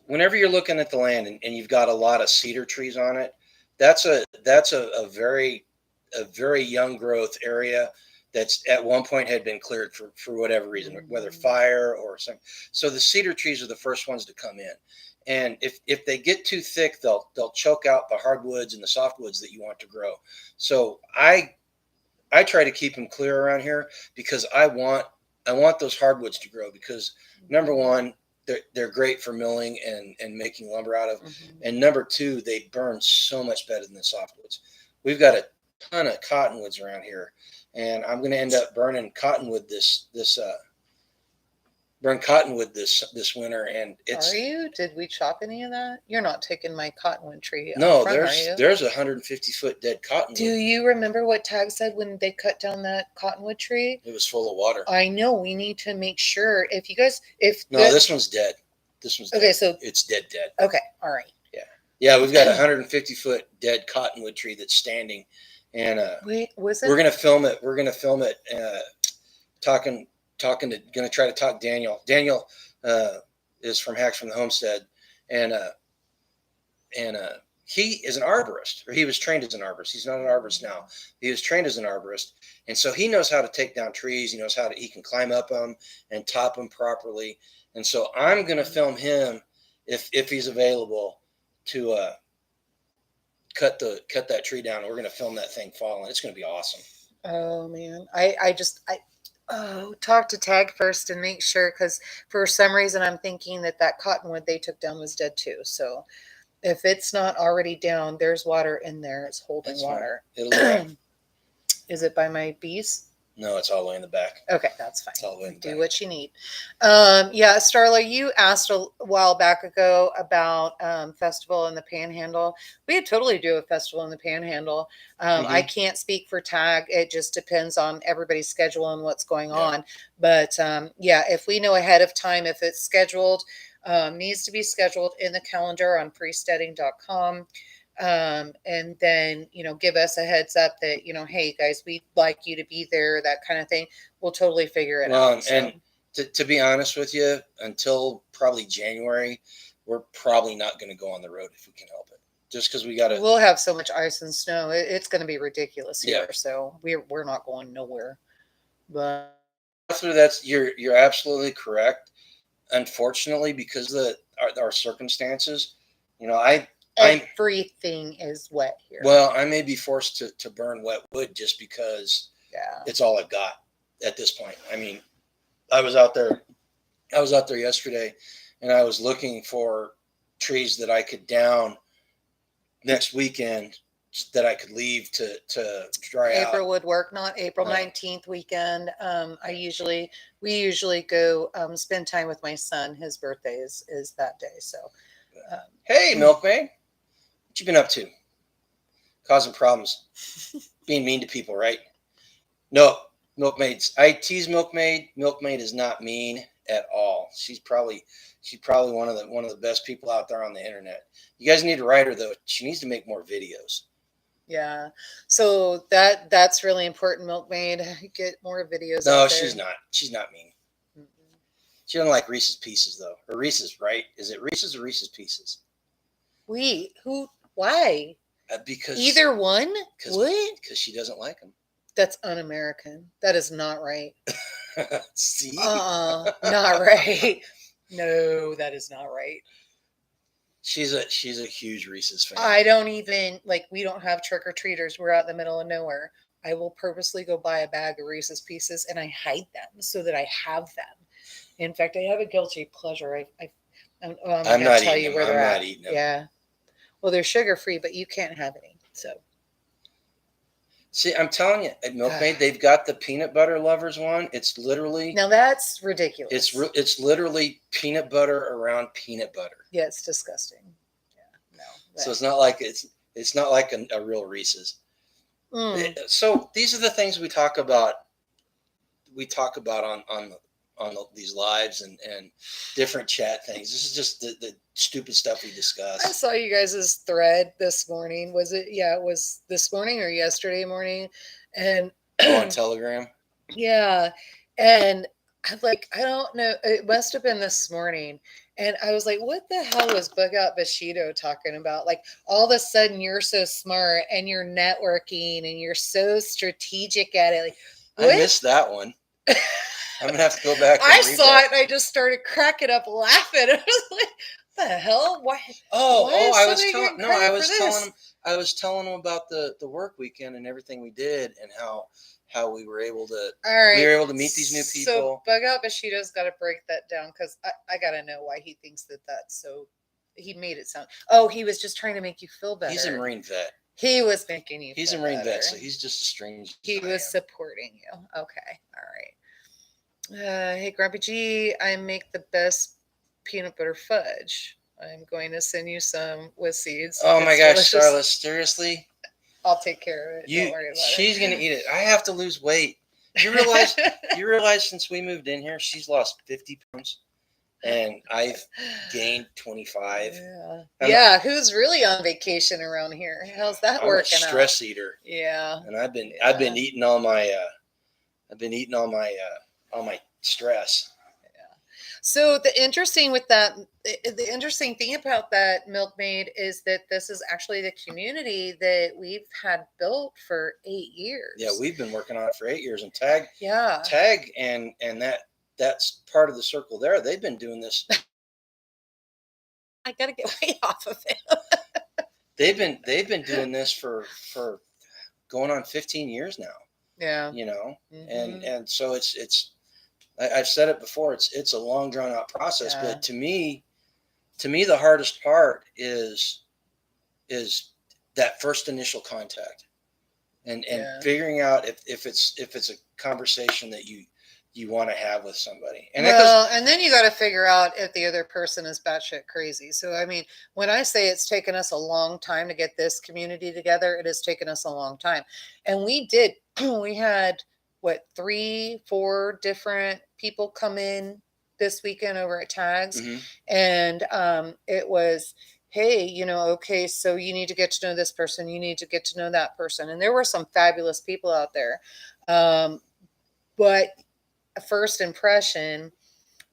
whenever you're looking at the land and you've got a lot of cedar trees on it, that's a very young growth area that's at one point had been cleared for whatever reason, whether fire or something. So the cedar trees are the first ones to come in. And if they get too thick, they'll choke out the hardwoods and the softwoods that you want to grow. So I try to keep them clear around here because I want those hardwoods to grow because number one, they're great for milling and making lumber out of. And number two, they burn so much better than the softwoods. We've got a ton of cottonwoods around here, and I'm going to end up burning cottonwood this winter. And it's. Are you? Did we chop any of that? You're not taking my cottonwood tree. No, front, there's a 150-foot dead cottonwood. Do you remember what Tag said when they cut down that cottonwood tree? It was full of water. I know. We need to make sure this one's dead. This one's okay. Dead. So it's dead. Okay, all right. Yeah, we've got a 150-foot dead cottonwood tree that's standing, and wait, was it? We're gonna film it. Talking to gonna try to talk Daniel. Daniel is from Hacks from the Homestead, and he is an arborist, or he was trained as an arborist. He's not an arborist now. He was trained as an arborist, and so he knows how to take down trees. He knows he can climb up them and top them properly. And so I'm gonna film him if he's available to cut that tree down. We're gonna film that thing falling. It's gonna be awesome. Oh man, I talk to Tag first and make sure, because for some reason I'm thinking that cottonwood they took down was dead too. So if it's not already down, there's water in there. It's holding water. Is it by my bees? No, it's all the way in the back. Okay, that's fine. It's all the way in the Do back. what you need. Yeah, Starla, you asked a while back ago about festival in the Panhandle. We could totally do a festival in the Panhandle. I can't speak for Tag. It just depends on everybody's schedule and what's going on. But if we know ahead of time if it's scheduled, needs to be scheduled in the calendar on freesteading.com. And then, give us a heads up that, hey guys, we'd like you to be there, that kind of thing. We'll totally figure it out. So. And to be honest with you, until probably January, we're probably not going to go on the road if we can help it. Just because we'll have so much ice and snow. It's going to be ridiculous here. Yeah. So we're not going nowhere. But you're absolutely correct. Unfortunately, because of our circumstances, everything is wet here. Well, I may be forced to burn wet wood just because it's all I've got at this point. I mean, I was out there yesterday, and I was looking for trees that I could down next weekend that I could leave to dry out. April would work, not April 19th weekend. We usually go spend time with my son. His birthday is that day. So, hey, Milkmaid. What you been up to? Causing problems. Being mean to people, right? No, Milkmaid's. I tease Milkmaid. Milkmaid is not mean at all. She's probably one of the best people out there on the internet. You guys need to write her though. She needs to make more videos. Yeah. So that's really important, Milkmaid. Get more videos. No, she's not. She's not mean. Mm-hmm. She doesn't like Reese's Pieces though. Or Reese's, right? Is it Reese's or Reese's Pieces? Why? Because either one. What? Because she doesn't like them. That's un-American. That is not right. See? Not right. No, that is not right. She's a huge Reese's fan. I don't even we don't have trick-or-treaters. We're out in the middle of nowhere. I will purposely go buy a bag of Reese's Pieces and I hide them so that I have them. In fact, I have a guilty pleasure. I'm not tell you where they're at. Eating them. Yeah. Well, they're sugar-free, but you can't have any. So. See, I'm telling you, at Milkmaid, they've got the peanut butter lovers one. It's literally. Now that's ridiculous. It's literally peanut butter around peanut butter. Yeah, it's disgusting. Yeah, no. So it's not like it's It's not like a real Reese's. Mm. So these are the things we talk about. We talk about on these lives and different chat things. This is just the stupid stuff we I discuss. saw you guys' thread this morning. Was it? Yeah, it was this morning or yesterday morning. And On Telegram. yeah. And I'm like, I don't know. It must have been this morning. And I was like, what the hell was Bug Out Bushido talking about? Like, all of a sudden, you're so smart and you're networking and you're so strategic at it. Like, I missed that one. I'm gonna have to go back. And I read saw that. it and I just started cracking up laughing. I was like, what the hell? Why? I was telling him about the work weekend and everything we did and how we were able to meet these new people. So Bug Out Bushido's got to break that down because I got to know why he thinks that's so. He made it sound. Oh, he was just trying to make you feel better. He's a Marine vet. He was making you. He's feel a Marine better. vet, so he's just a stranger. He was supporting you. Okay, all right. Hey, Grumpy G, I make the best peanut butter fudge. I'm going to send you some with seeds. Oh my gosh, Charlotte, seriously? I'll take care of it. Don't worry about it. She's gonna eat it. I have to lose weight. You realize since we moved in here, she's lost 50 pounds, and I've gained 25. Yeah. Who's really on vacation around here? How's that working out? I'm a stress eater. Yeah. And I've been eating all my stress. So the interesting thing about that, Milkmaid, is that this is actually the community that we've had built for 8 years. Yeah, we've been working on it for 8 years, and Tag and that's part of the circle there. They've been doing this. I gotta get way off of it. They've been doing this for going on 15 years now. Yeah. You know, and so it's. I've said it before. It's a long, drawn out process, but to me, the hardest part is that first initial contact, and figuring out if it's a conversation that you want to have with somebody. And and then you got to figure out if the other person is batshit crazy. So I mean, when I say it's taken us a long time to get this community together, it has taken us a long time, and we had. 3-4 different people come in this weekend over at Tags. And it was, hey, okay, so you need to get to know this person, you need to get to know that person, and there were some fabulous people out there, but a first impression,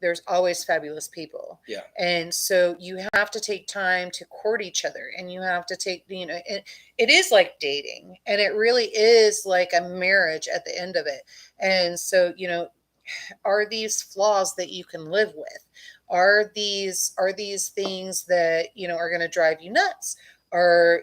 there's always fabulous people. Yeah. And so you have to take time to court each other, and you have to take, it is like dating, and it really is like a marriage at the end of it. And so, are these flaws that you can live with? Are these things that, are going to drive you nuts? Or,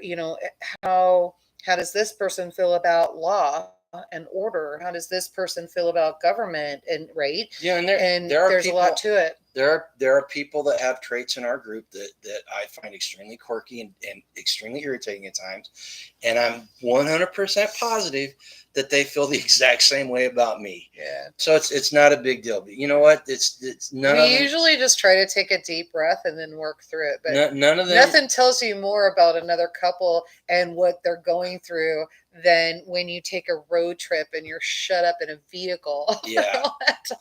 how does this person feel about law and order? How does this person feel about government? And right. Yeah. And there's a lot to it. There are people that have traits in our group that I find extremely quirky and extremely irritating at times. And I'm 100% positive that they feel the exact same way about me. Yeah. So it's not a big deal. But you know what? It's none of them. We usually just try to take a deep breath and then work through it. But none of them. Nothing tells you more about another couple and what they're going through than when you take a road trip and you're shut up in a vehicle all that time.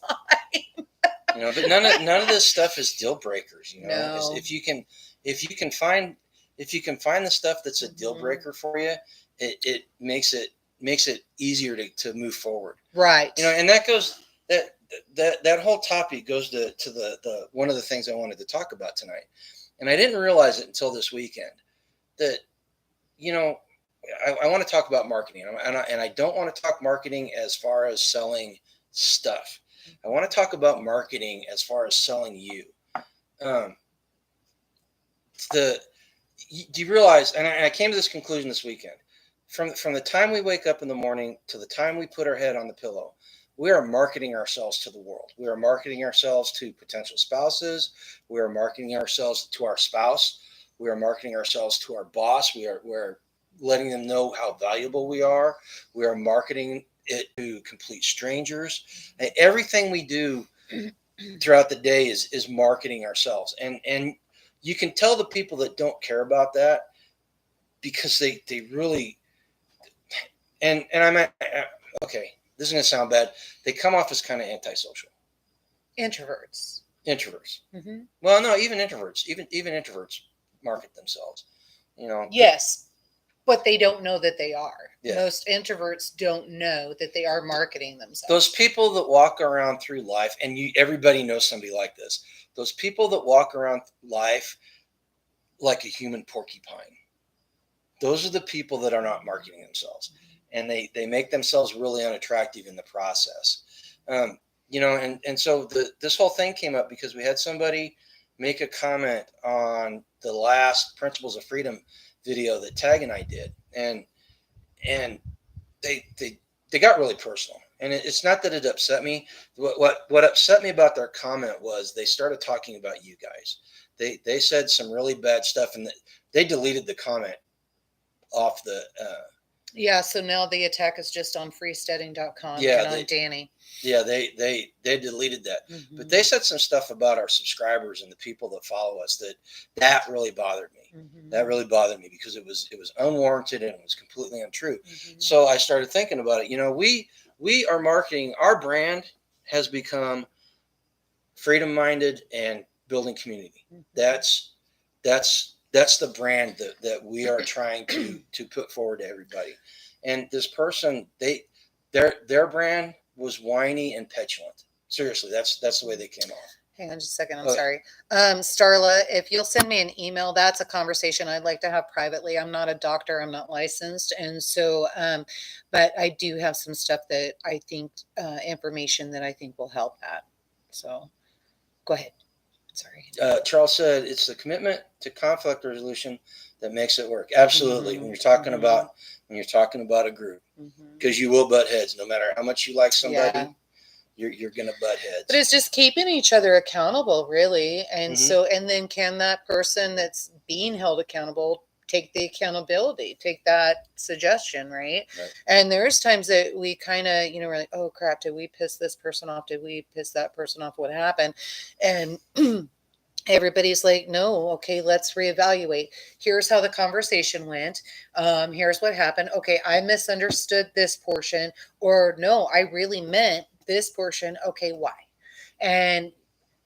But none of this stuff is deal breakers. No. If you can find the stuff that's a deal breaker for you, it makes it easier to move forward. Right. And that goes that whole topic goes to the one of the things I wanted to talk about tonight, and I didn't realize it until this weekend that I want to talk about marketing, and I don't want to talk marketing as far as selling stuff. I want to talk about marketing as far as selling you. Do you realize, and I came to this conclusion this weekend, from the time we wake up in the morning to the time we put our head on the pillow, we are marketing ourselves to the world. We are marketing ourselves to potential spouses. We are marketing ourselves to our spouse. We are marketing ourselves to our boss. We're letting them know how valuable we are. We are marketing it to complete strangers. And everything we do throughout the day is marketing ourselves. And you can tell the people that don't care about that, because they really, and I'm okay, this is going to sound bad. They come off as kind of antisocial. Introverts. Mm-hmm. Well, no, even introverts, even introverts market themselves, you know. Yes, but they don't know that they are. Yeah. Most introverts don't know that they are marketing themselves. Those people that walk around through life, and everybody knows somebody like this. Those people that walk around life like a human porcupine. Those are the people that are not marketing themselves, and they make themselves really unattractive in the process. You know, and so this whole thing came up because we had somebody make a comment on the last Principles of Freedom video that Tag and I did, and they got really personal. And it's not that it upset me. What upset me about their comment was they started talking about you guys. They said some really bad stuff, and they deleted the comment off the. Yeah, so now the attack is just on freesteading.com Yeah, and on Danny. Yeah, they deleted that. Mm-hmm. But they said some stuff about our subscribers and the people that follow us that really bothered me. Mm-hmm. That really bothered me because it was unwarranted and it was completely untrue. Mm-hmm. So I started thinking about it. You know, we are marketing, our brand has become freedom minded and building community. Mm-hmm. That's the brand that we are trying to put forward to everybody. And this person, their brand was whiny and petulant. Seriously, that's the way they came off. Hang on just a second. I'm sorry. Starla, if you'll send me an email, that's a conversation I'd like to have privately. I'm not a doctor. I'm not licensed. And so, but I do have some stuff that I think, information that I think will help that. So go ahead. Sorry. Charles said it's the commitment to conflict resolution that makes it work. Absolutely. Mm-hmm. When you're talking about a group, because you will butt heads no matter how much you like somebody. Yeah. You're gonna butt heads. But it's just keeping each other accountable, really. And so, and then can that person that's being held accountable take the accountability, take that suggestion, right? And there's times that we kind of, we're like, oh crap, did we piss this person off? Did we piss that person off? What happened? And everybody's like, no, okay, let's reevaluate. Here's how the conversation went. Here's what happened. Okay, I misunderstood this portion, or no, I really meant this portion. Okay, why? And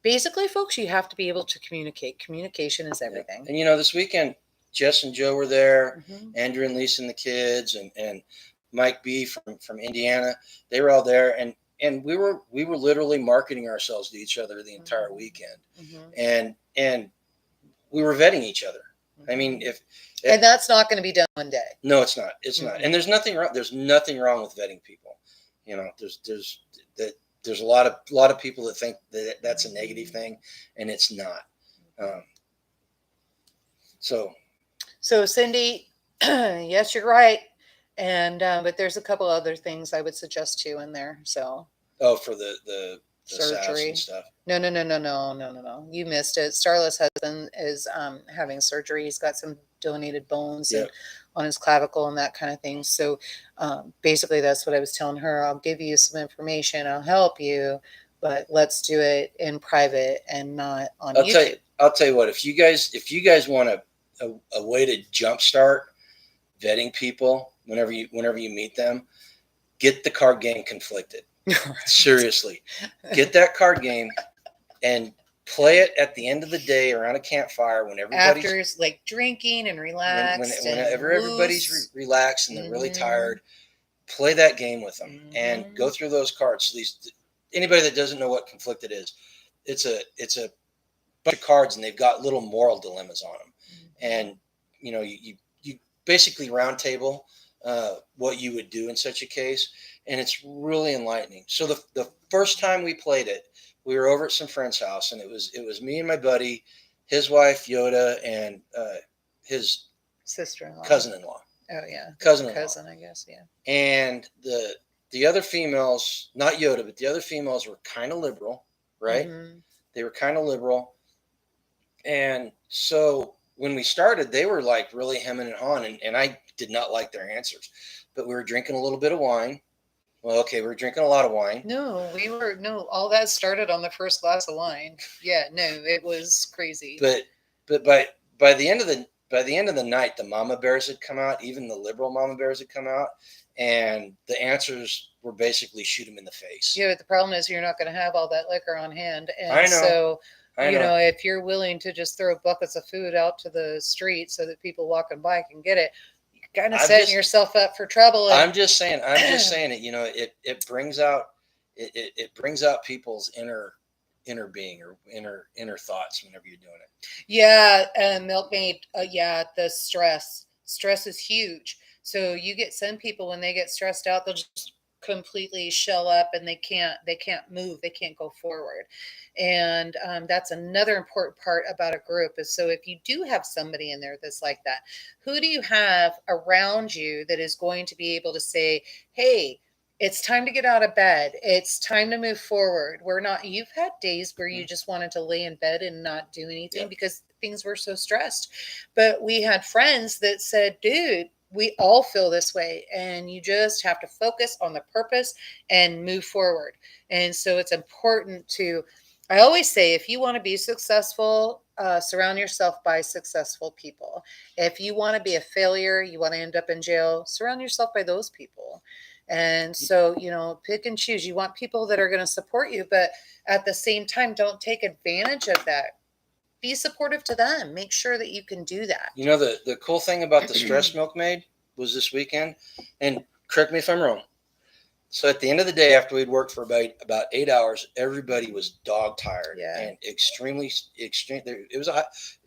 basically, folks, you have to be able to communicate. Communication is everything. And this weekend, Jess and Joe were there, Andrew and Lisa and the kids, and Mike B from Indiana. They were all there, and we were literally marketing ourselves to each other the entire weekend, and we were vetting each other. I mean, and that's not going to be done one day. No, it's not. It's not. And there's nothing wrong. There's nothing wrong with vetting people. There's a lot of people that think that that's a negative thing, and it's not. So Cindy, yes, you're right. And but there's a couple other things I would suggest too in there. So for the surgery and stuff. No. You missed it. Starla's husband is having surgery. He's got some donated bones on his clavicle and that kind of thing. So basically that's what I was telling her. I'll give you some information. I'll help you, but let's do it in private and not on YouTube. I'll tell you what. If you guys want a way to jumpstart vetting people whenever you meet them, get the card game Conflicted. Right. Seriously, get that card game and play it at the end of the day around a campfire when everybody's after like drinking and relaxed. Whenever everybody's relaxed and they're really tired, play that game with them and go through those cards. So anybody that doesn't know what Conflicted is, it's a bunch of cards and they've got little moral dilemmas on them, and you basically round table what you would do in such a case, and it's really enlightening. So the first time we played it, we were over at some friend's house, and it was me and my buddy, his wife Yoda, and his sister-in-law, cousin-in-law. Oh yeah, cousin, I guess, yeah. And the other females, not Yoda, but the other females were kind of liberal, right? They were kind of liberal, and so when we started, they were like really hemming and hawing, and I did not like their answers. But we were drinking a little bit of wine. Well, okay, we were drinking a lot of wine. No, all that started on the first glass of wine. Yeah, no, it was crazy. But by the end of by the end of the night, the mama bears had come out. Even the liberal mama bears had come out, and the answers were basically shoot them in the face. Yeah, but the problem is you're not going to have all that liquor on hand, and I know. so I know. if you're willing to just throw buckets of food out to the street so that people walking by can get it, you're kind of setting yourself up for trouble. I'm just saying it. It brings out people's inner being or inner thoughts whenever you're doing it. Yeah, Milkmaid. The stress is huge. So you get some people when they get stressed out, they'll just completely shell up and they can't move, they can't go forward. And that's another important part about a group is, so if you do have somebody in there that's like that, who do you have around you that is going to be able to say, hey, it's time to get out of bed, it's time to move forward. You've had days where you just wanted to lay in bed and not do anything because things were so stressed, but we had friends that said, dude, we all feel this way, and you just have to focus on the purpose and move forward. And so it's important I always say, if you want to be successful, surround yourself by successful people. If you want to be a failure, you want to end up in jail, surround yourself by those people. And so, pick and choose. You want people that are going to support you, but at the same time, don't take advantage of that. Be supportive to them. Make sure that you can do that. The cool thing about the Stress Milkmaid was this weekend, and correct me if I'm wrong. So at the end of the day, after we'd worked for about 8 hours, everybody was dog tired and extreme. It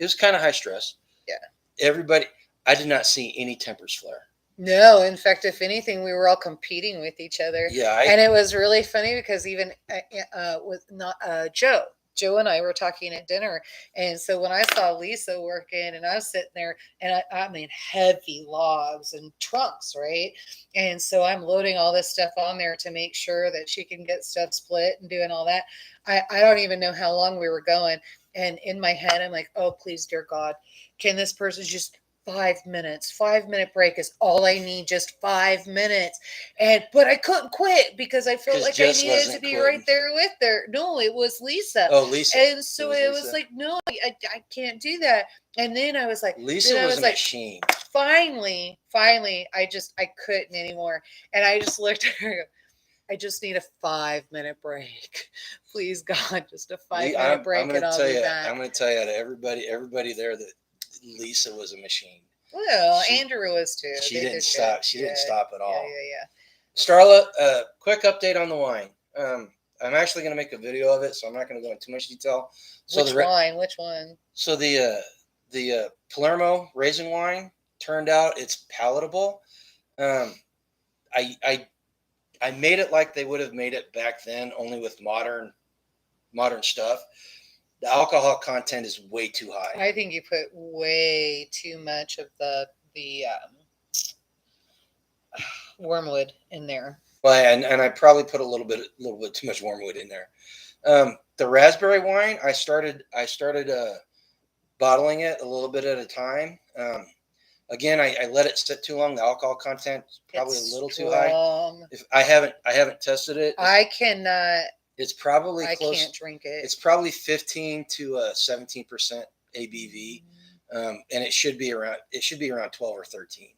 was kind of high stress. Yeah. Everybody, I did not see any tempers flare. No, in fact, if anything, we were all competing with each other. Yeah. And it was really funny because even with Joe and I were talking at dinner. And so when I saw Lisa working and I was sitting there, and I mean, heavy logs and trunks, right? And so I'm loading all this stuff on there to make sure that she can get stuff split and doing all that. I don't even know how long we were going. And in my head, I'm like, oh, please, dear God, can this person just 5 minutes, 5-minute break is all I need, just 5 minutes. But I couldn't quit because I felt like I needed to be right there with her. No, it was Lisa. Oh, Lisa. And so it was like, no, I can't do that. And then I was like, Lisa was a machine. Finally, I couldn't anymore. And I just looked at her. I just need a 5-minute break. Please, God, just a 5-minute break, and I'll be back. I'm going to tell you to everybody there that Lisa was a machine. Well, Andrew was too. She didn't stop. She didn't stop at all. Yeah. Starla, quick update on the wine. I'm actually going to make a video of it, so I'm not going to go into too much detail. So Which one? So the Palermo Raisin Wine turned out it's palatable. I made it like they would have made it back then, only with modern stuff. The alcohol content is way too high. I think you put way too much of the wormwood in there. Well, and I probably put a little bit too much wormwood in there. The raspberry wine, I started bottling it a little bit at a time. Again, I let it sit too long. The alcohol content is probably a little too high. If I haven't tested it. I cannot. It's probably close. I can't drink it. It's probably 15 to 17% ABV, and it should be around 12 or 13.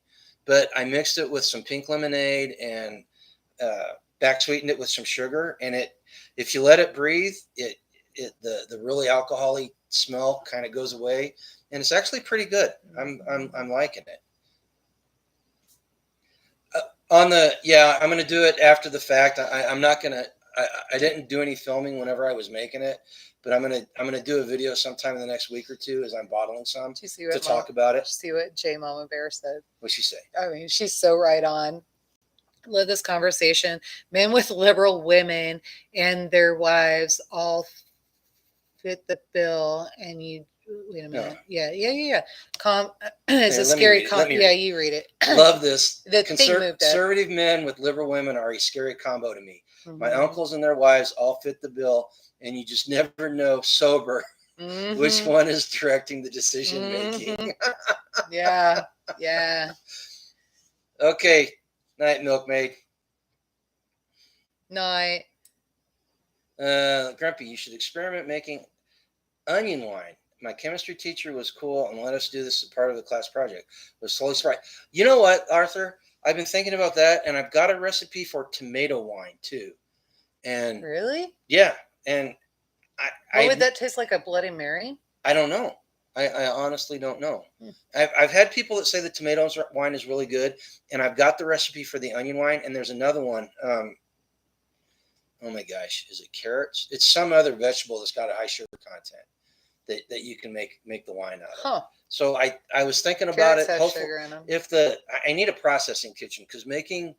But I mixed it with some pink lemonade and back sweetened it with some sugar. And if you let it breathe, the really alcoholic smell kind of goes away, and it's actually pretty good. I'm liking it. I'm going to do it after the fact. I'm not going to. I didn't do any filming whenever I was making it, but I'm gonna do a video sometime in the next week or two as I'm bottling some to talk about it. See what J Mama Bear said. What'd she say? I mean, she's so right on. Love this conversation. Men with liberal women and their wives all fit the bill, and you. Wait a minute. No. Yeah. It's a scary combo. Yeah, you read it. Love this. The conservative men with liberal women are a scary combo to me. Mm-hmm. My uncles and their wives all fit the bill, and you just never know sober which one is directing the decision making. Yeah. Okay. Night, Milkmaid. Night. Grumpy, you should experiment making onion wine. my chemistry teacher was cool and let us do this as part of the class project. It was slowly Sprite. You know what, Arthur? I've been thinking about that, and I've got a recipe for tomato wine too. And Really? yeah, and What would that taste like? A Bloody Mary? I don't know. I honestly don't know. Hmm. I've had people that say the tomato wine is really good, and I've got the recipe for the onion wine, and there's another one. Oh my gosh, is it carrots? It's some other vegetable that's got a high sugar content that you can make the wine out of. Huh. So I was thinking about Carrots it. have Hopefully, sugar in them. if I need a processing kitchen, because making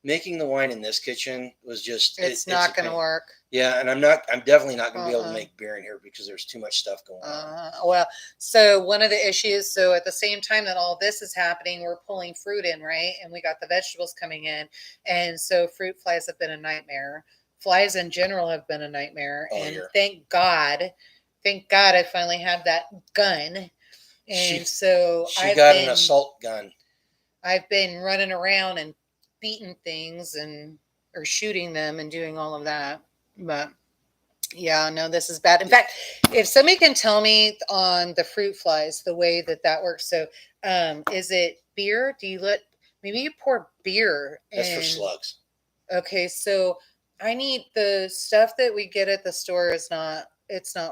the wine in this kitchen was just It's not going to work. Yeah, and I'm definitely not going to be able to make beer in here because there's too much stuff going on. Well, so one of the issues, so at the same time that all this is happening, we're pulling fruit in, right? And we got the vegetables coming in. And so fruit flies have been a nightmare. Flies in general have been a nightmare. And thank God I finally have that gun. And so she got an assault gun. I've been running around and beating things or shooting them and doing all of that. But yeah, no, this is bad. In fact, if somebody can tell me on the fruit flies, the way that works. So is it beer? Maybe you pour beer? That's for slugs. Okay, so I need the stuff that we get at the store it's not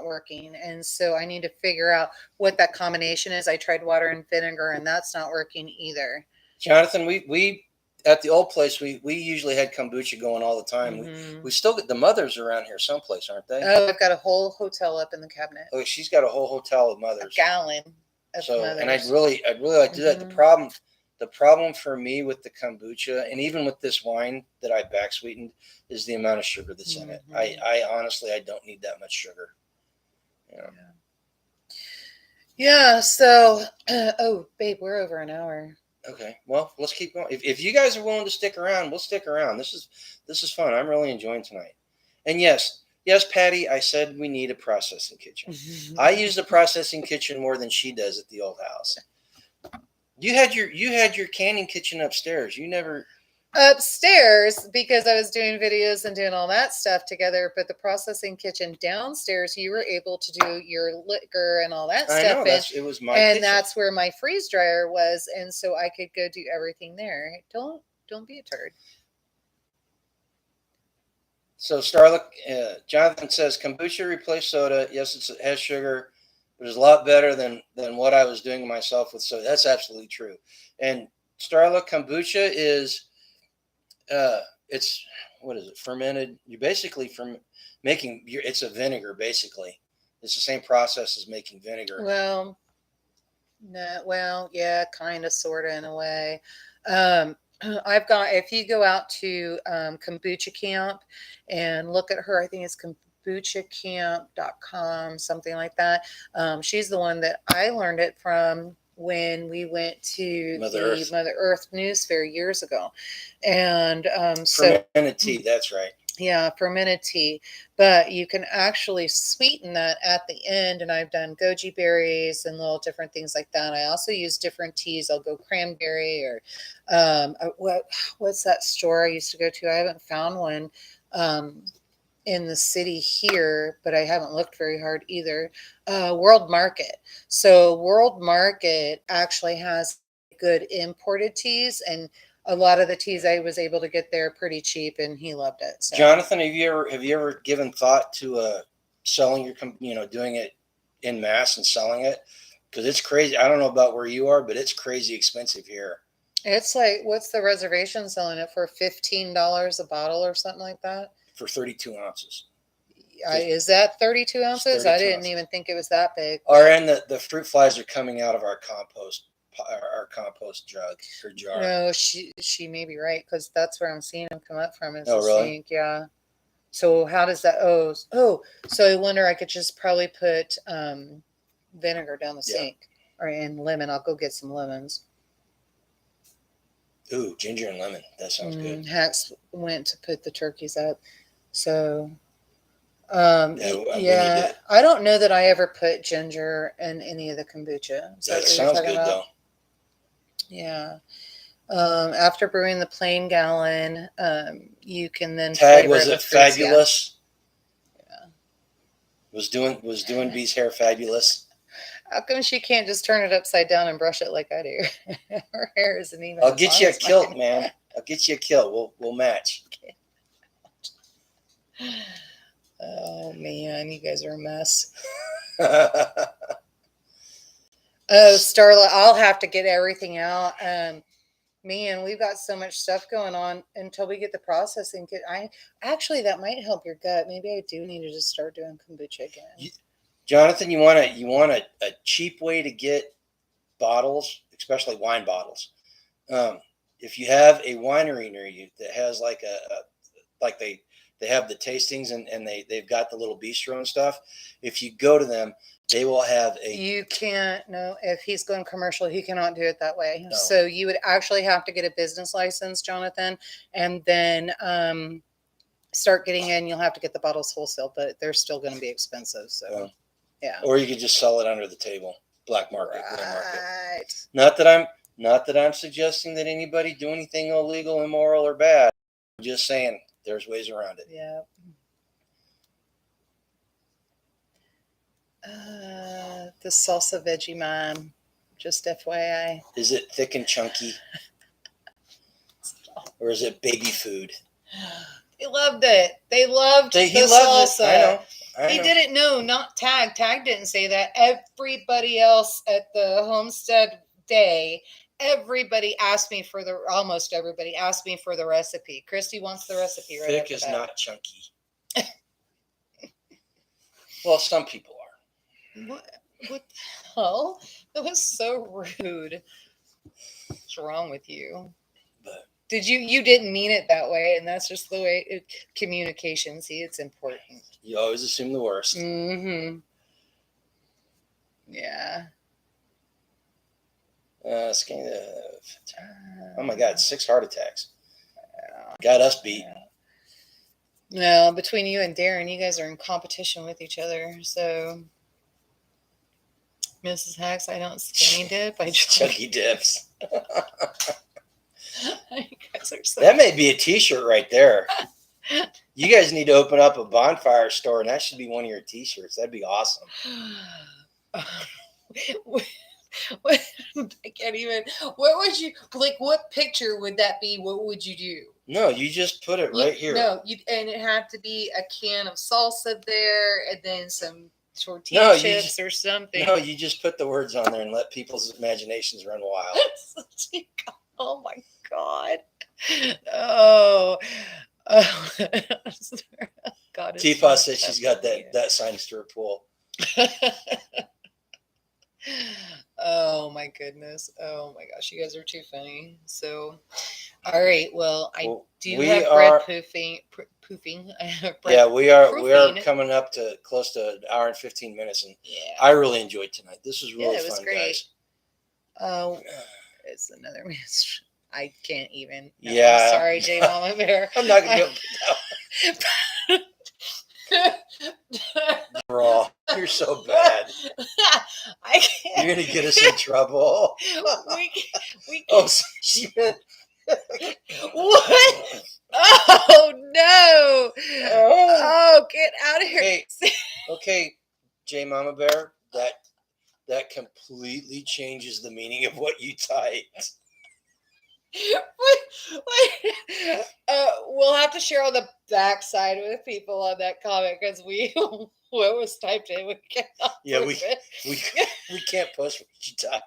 working. And so I need to figure out what that combination is. I tried water and vinegar and that's not working either. Jonathan, we at the old place, we usually had kombucha going all the time. Mm-hmm. We still get the Mothers around here someplace, aren't they? Oh, I've got a whole hotel up in the cabinet. Oh, she's got a whole hotel of Mothers. A gallon of Mothers. And I'd really like to do that. The problem for me with the kombucha and even with this wine that I back sweetened is the amount of sugar that's in it. I honestly, I don't need that much sugar. Yeah. So, oh, babe, we're over an hour. Okay, well, let's keep going. If you guys are willing to stick around, we'll stick around. This is fun. I'm really enjoying tonight. And yes, Patty, I said we need a processing kitchen. I use the processing kitchen more than she does at the old house. You had your canning kitchen upstairs. You never upstairs because I was doing videos and doing all that stuff together. But the processing kitchen downstairs, you were able to do your liquor and all that stuff. I know, it was my kitchen. That's where my freeze dryer was, and so I could go do everything there. Don't be a turd. So Starla, Jonathan says kombucha replaced soda. Yes, it has sugar. It was a lot better than what I was doing myself with soda. That's absolutely true. And Starla, kombucha is it's what is it? Fermented. You basically it's a vinegar basically. It's the same process as making vinegar. Well, no, well, yeah, kind of, sort of, in a way. If you go out to Kombucha Camp and look at her, I think it's kombuchacamp.com, something like that. She's the one that I learned it from when we went to the Mother Earth News Fair years ago. And fermented tea, that's right. Yeah, fermented tea. But you can actually sweeten that at the end. And I've done goji berries and little different things like that. I also use different teas. I'll go cranberry or what's that store I used to go to? I haven't found one in the city here, but I haven't looked very hard either. World Market. So World Market actually has good imported teas, and a lot of the teas I was able to get there pretty cheap, and he loved it. So. Jonathan, have you ever given thought to selling doing it in mass and selling it? Because it's crazy. I don't know about where you are, but it's crazy expensive here. It's like, what's the reservation selling it for? $15 a bottle or something like that? For 32 ounces. Is that 32 ounces? I didn't even think it was that big. And the fruit flies are coming out of our compost jug or jar. No, she may be right, because that's where I'm seeing them come up from. Is the really? Sink. Yeah. So how does that? So I wonder, I could just probably put vinegar down the sink, and lemon. I'll go get some lemons. Ooh, ginger and lemon. That sounds good. Hats went to put the turkeys up. So, I don't know that I ever put ginger in any of the kombucha. That sounds good, though. Yeah. After brewing the plain gallon, you can then tag. Was it fabulous? Yeah. Was doing B's hair fabulous? How come she can't just turn it upside down and brush it like I do? Her hair isn't even. I'll get you a kilt, man. I'll get you a kilt. We'll match. Oh man, you guys are a mess. Oh, Starla, I'll have to get everything out. Man, we've got so much stuff going on until we get the processing kit. That might help your gut. Maybe I do need to just start doing kombucha again. Jonathan, you want a cheap way to get bottles, especially wine bottles. If you have a winery near you that has like they have the tastings and they've got the little bistro and stuff, if you go to them, they will have a. You can't. No, if he's going commercial, he cannot do it that way. No. So you would actually have to get a business license, Jonathan, and then start getting in. You'll have to get the bottles wholesale, but they're still going to be expensive. So yeah. Or you could just sell it under the table, black market, gray market. Right. Not that I'm suggesting that anybody do anything illegal, immoral, or bad. I'm just saying there's ways around it. Yeah. The salsa veggie mime, just FYI. Is it thick and chunky? Or is it baby food? They loved it. They loved the salsa. It. I know. He didn't know, not Tag. Tag didn't say that. Everybody else at the Homestead day, almost everybody asked me for the recipe. Christy wants the recipe right Thick after is that. not chunky. Well, some people are. What the hell? That was so rude. What's wrong with you? But You didn't mean it that way, and that's just the way communication. See, it's important. You always assume the worst. Mm-hmm. Yeah. Oh my God, 6 heart attacks. Got us beat. No, between you and Darren, you guys are in competition with each other. So, Mrs. Hacks, I don't skinny dip. I just Chunky dips. You guys are so. That may be a T-shirt right there. You guys need to open up a bonfire store, and that should be one of your T-shirts. That'd be awesome. I can't even. What would you like? What picture would that be? What would you do? No, you just put it right here. No, and it had to be a can of salsa there, and then some tortilla chips or something. No, you just put the words on there and let people's imaginations run wild. Oh my God! Oh. God. Tifa says she's got that signs to her pool. Oh my goodness. Oh my gosh. You guys are too funny. So, all right. Well, I do have bread poofing. Yeah, we are coming up to close to an hour and 15 minutes. And I really enjoyed tonight. This was really fun, great. guys. Oh, it's another mystery. I can't even. No, yeah. I'm sorry, J Mama Bear. I'm not going to do it. Raw. You're so bad. I can't. You're going to get us in trouble. we can't. Oh, so she meant... What? Oh, no. Oh, get out of here. Okay, J Mama Bear, that completely changes the meaning of what you typed. We'll have to share on the backside with people on that comment because what was typed in. We cannot. Yeah, we can't post what you typed.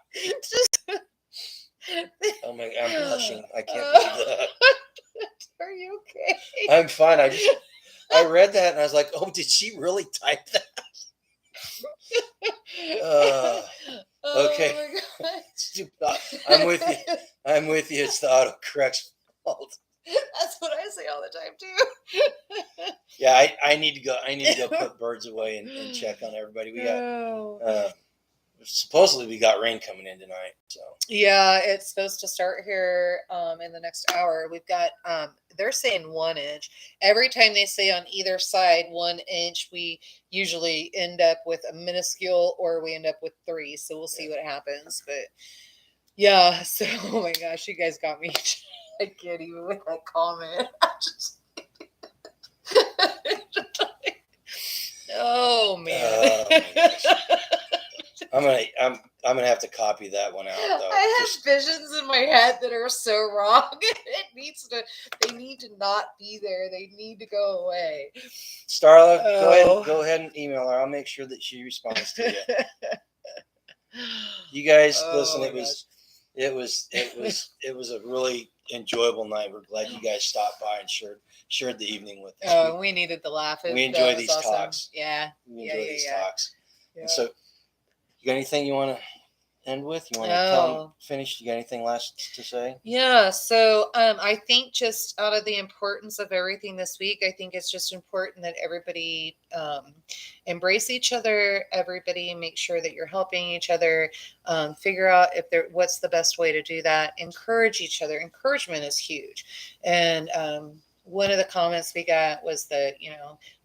Oh my God, I'm blushing. I can't believe that. Are you okay? I'm fine. I read that and I was like, oh, did she really type that? Okay. Oh I'm with you. It's the autocorrect's fault. That's what I say all the time too. Yeah, I need to go put birds away and check on everybody. We got supposedly we got rain coming in tonight. So yeah, it's supposed to start here in the next hour. We've got they're saying 1 inch. Every time they say on either side 1 inch, we usually end up with a minuscule or we end up with 3. So we'll see what happens. But yeah, so oh my gosh, you guys got me. I can't even with that comment. Oh man. to. I'm gonna have to copy that one out though. I have visions in my head that are so wrong. They need to not be there. They need to go away. Starla, Oh. go ahead and email her. I'll make sure that she responds to you. You guys, listen. It was a really enjoyable night. We're glad you guys stopped by and shared the evening with us. Oh, we needed the laugh. We enjoy these awesome. talks. Yeah. We enjoy these talks. Yeah. And so, you got anything you want to end with? You want to tell them finish? You got anything last to say? Yeah. So I think just out of the importance of everything this week, I think it's just important that everybody embrace each other. Everybody make sure that you're helping each other. Figure out what's the best way to do that. Encourage each other. Encouragement is huge. And one of the comments we got was that,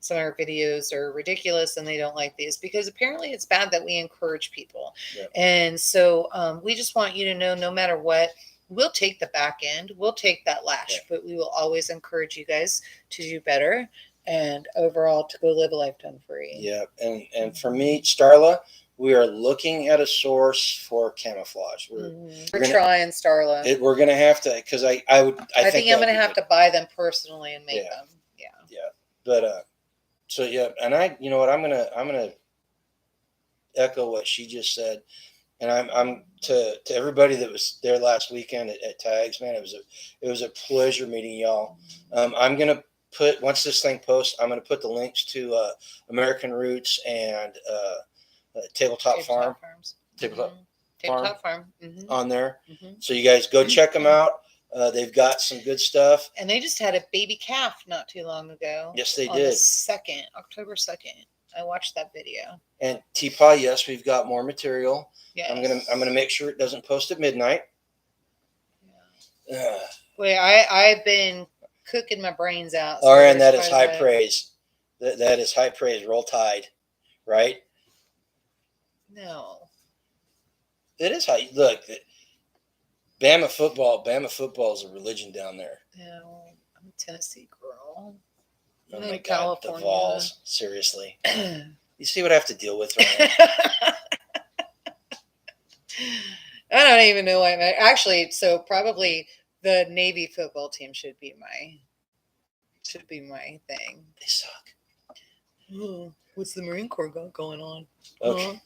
some of our videos are ridiculous and they don't like these because apparently it's bad that we encourage people. Yep. And so we just want you to know, no matter what, we'll take the back end, we'll take that lash, but we will always encourage you guys to do better and overall to go live a lifetime free. Yeah. And for me, Starla, we are looking at a source for camouflage. We're trying Starla. We're going to have to, because I think I'm going to have to buy them personally and make them. Yeah. Yeah. But, so yeah. And you know what, I'm going to echo what she just said. And I'm to everybody that was there last weekend at Tags, man, it was a pleasure meeting y'all. I'm going to put, once this thing posts, I'm going to put the links to American Roots and Tabletop Farm on there. So you guys go check them out. They've got some good stuff. And they just had a baby calf not too long ago. Yes, they did. October 2nd. I watched that video. And Teapot, yes, we've got more material. Yes. I'm gonna make sure it doesn't post at midnight. Yeah. Wait, I've been cooking my brains out. So and that is high praise. That is high praise. Roll Tide, right? No. It is high. Look, Bama football is a religion down there. No, I'm a Tennessee girl. Oh my God, the Vols. Seriously. You see what I have to deal with right now? I don't even know why. Actually, so probably the Navy football team should be my thing. They suck. Oh, what's the Marine Corps got going on? Okay.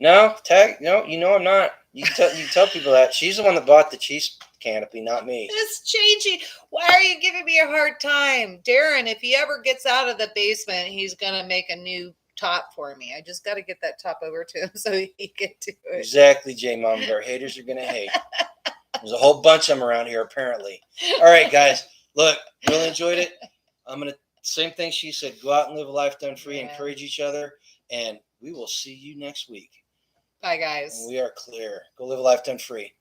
No, I'm not. You tell people that. She's the one that bought the Chiefs canopy, not me. It's changing. Why are you giving me a hard time? Darren, if he ever gets out of the basement, he's going to make a new top for me. I just got to get that top over to him so he can do it. Exactly, J-Mom. Our haters are going to hate. There's a whole bunch of them around here, apparently. All right, guys. Look, really enjoyed it. I'm going to, same thing she said, go out and live a life done free, encourage each other, and we will see you next week. Bye, guys. And we are clear. Go live a life done free.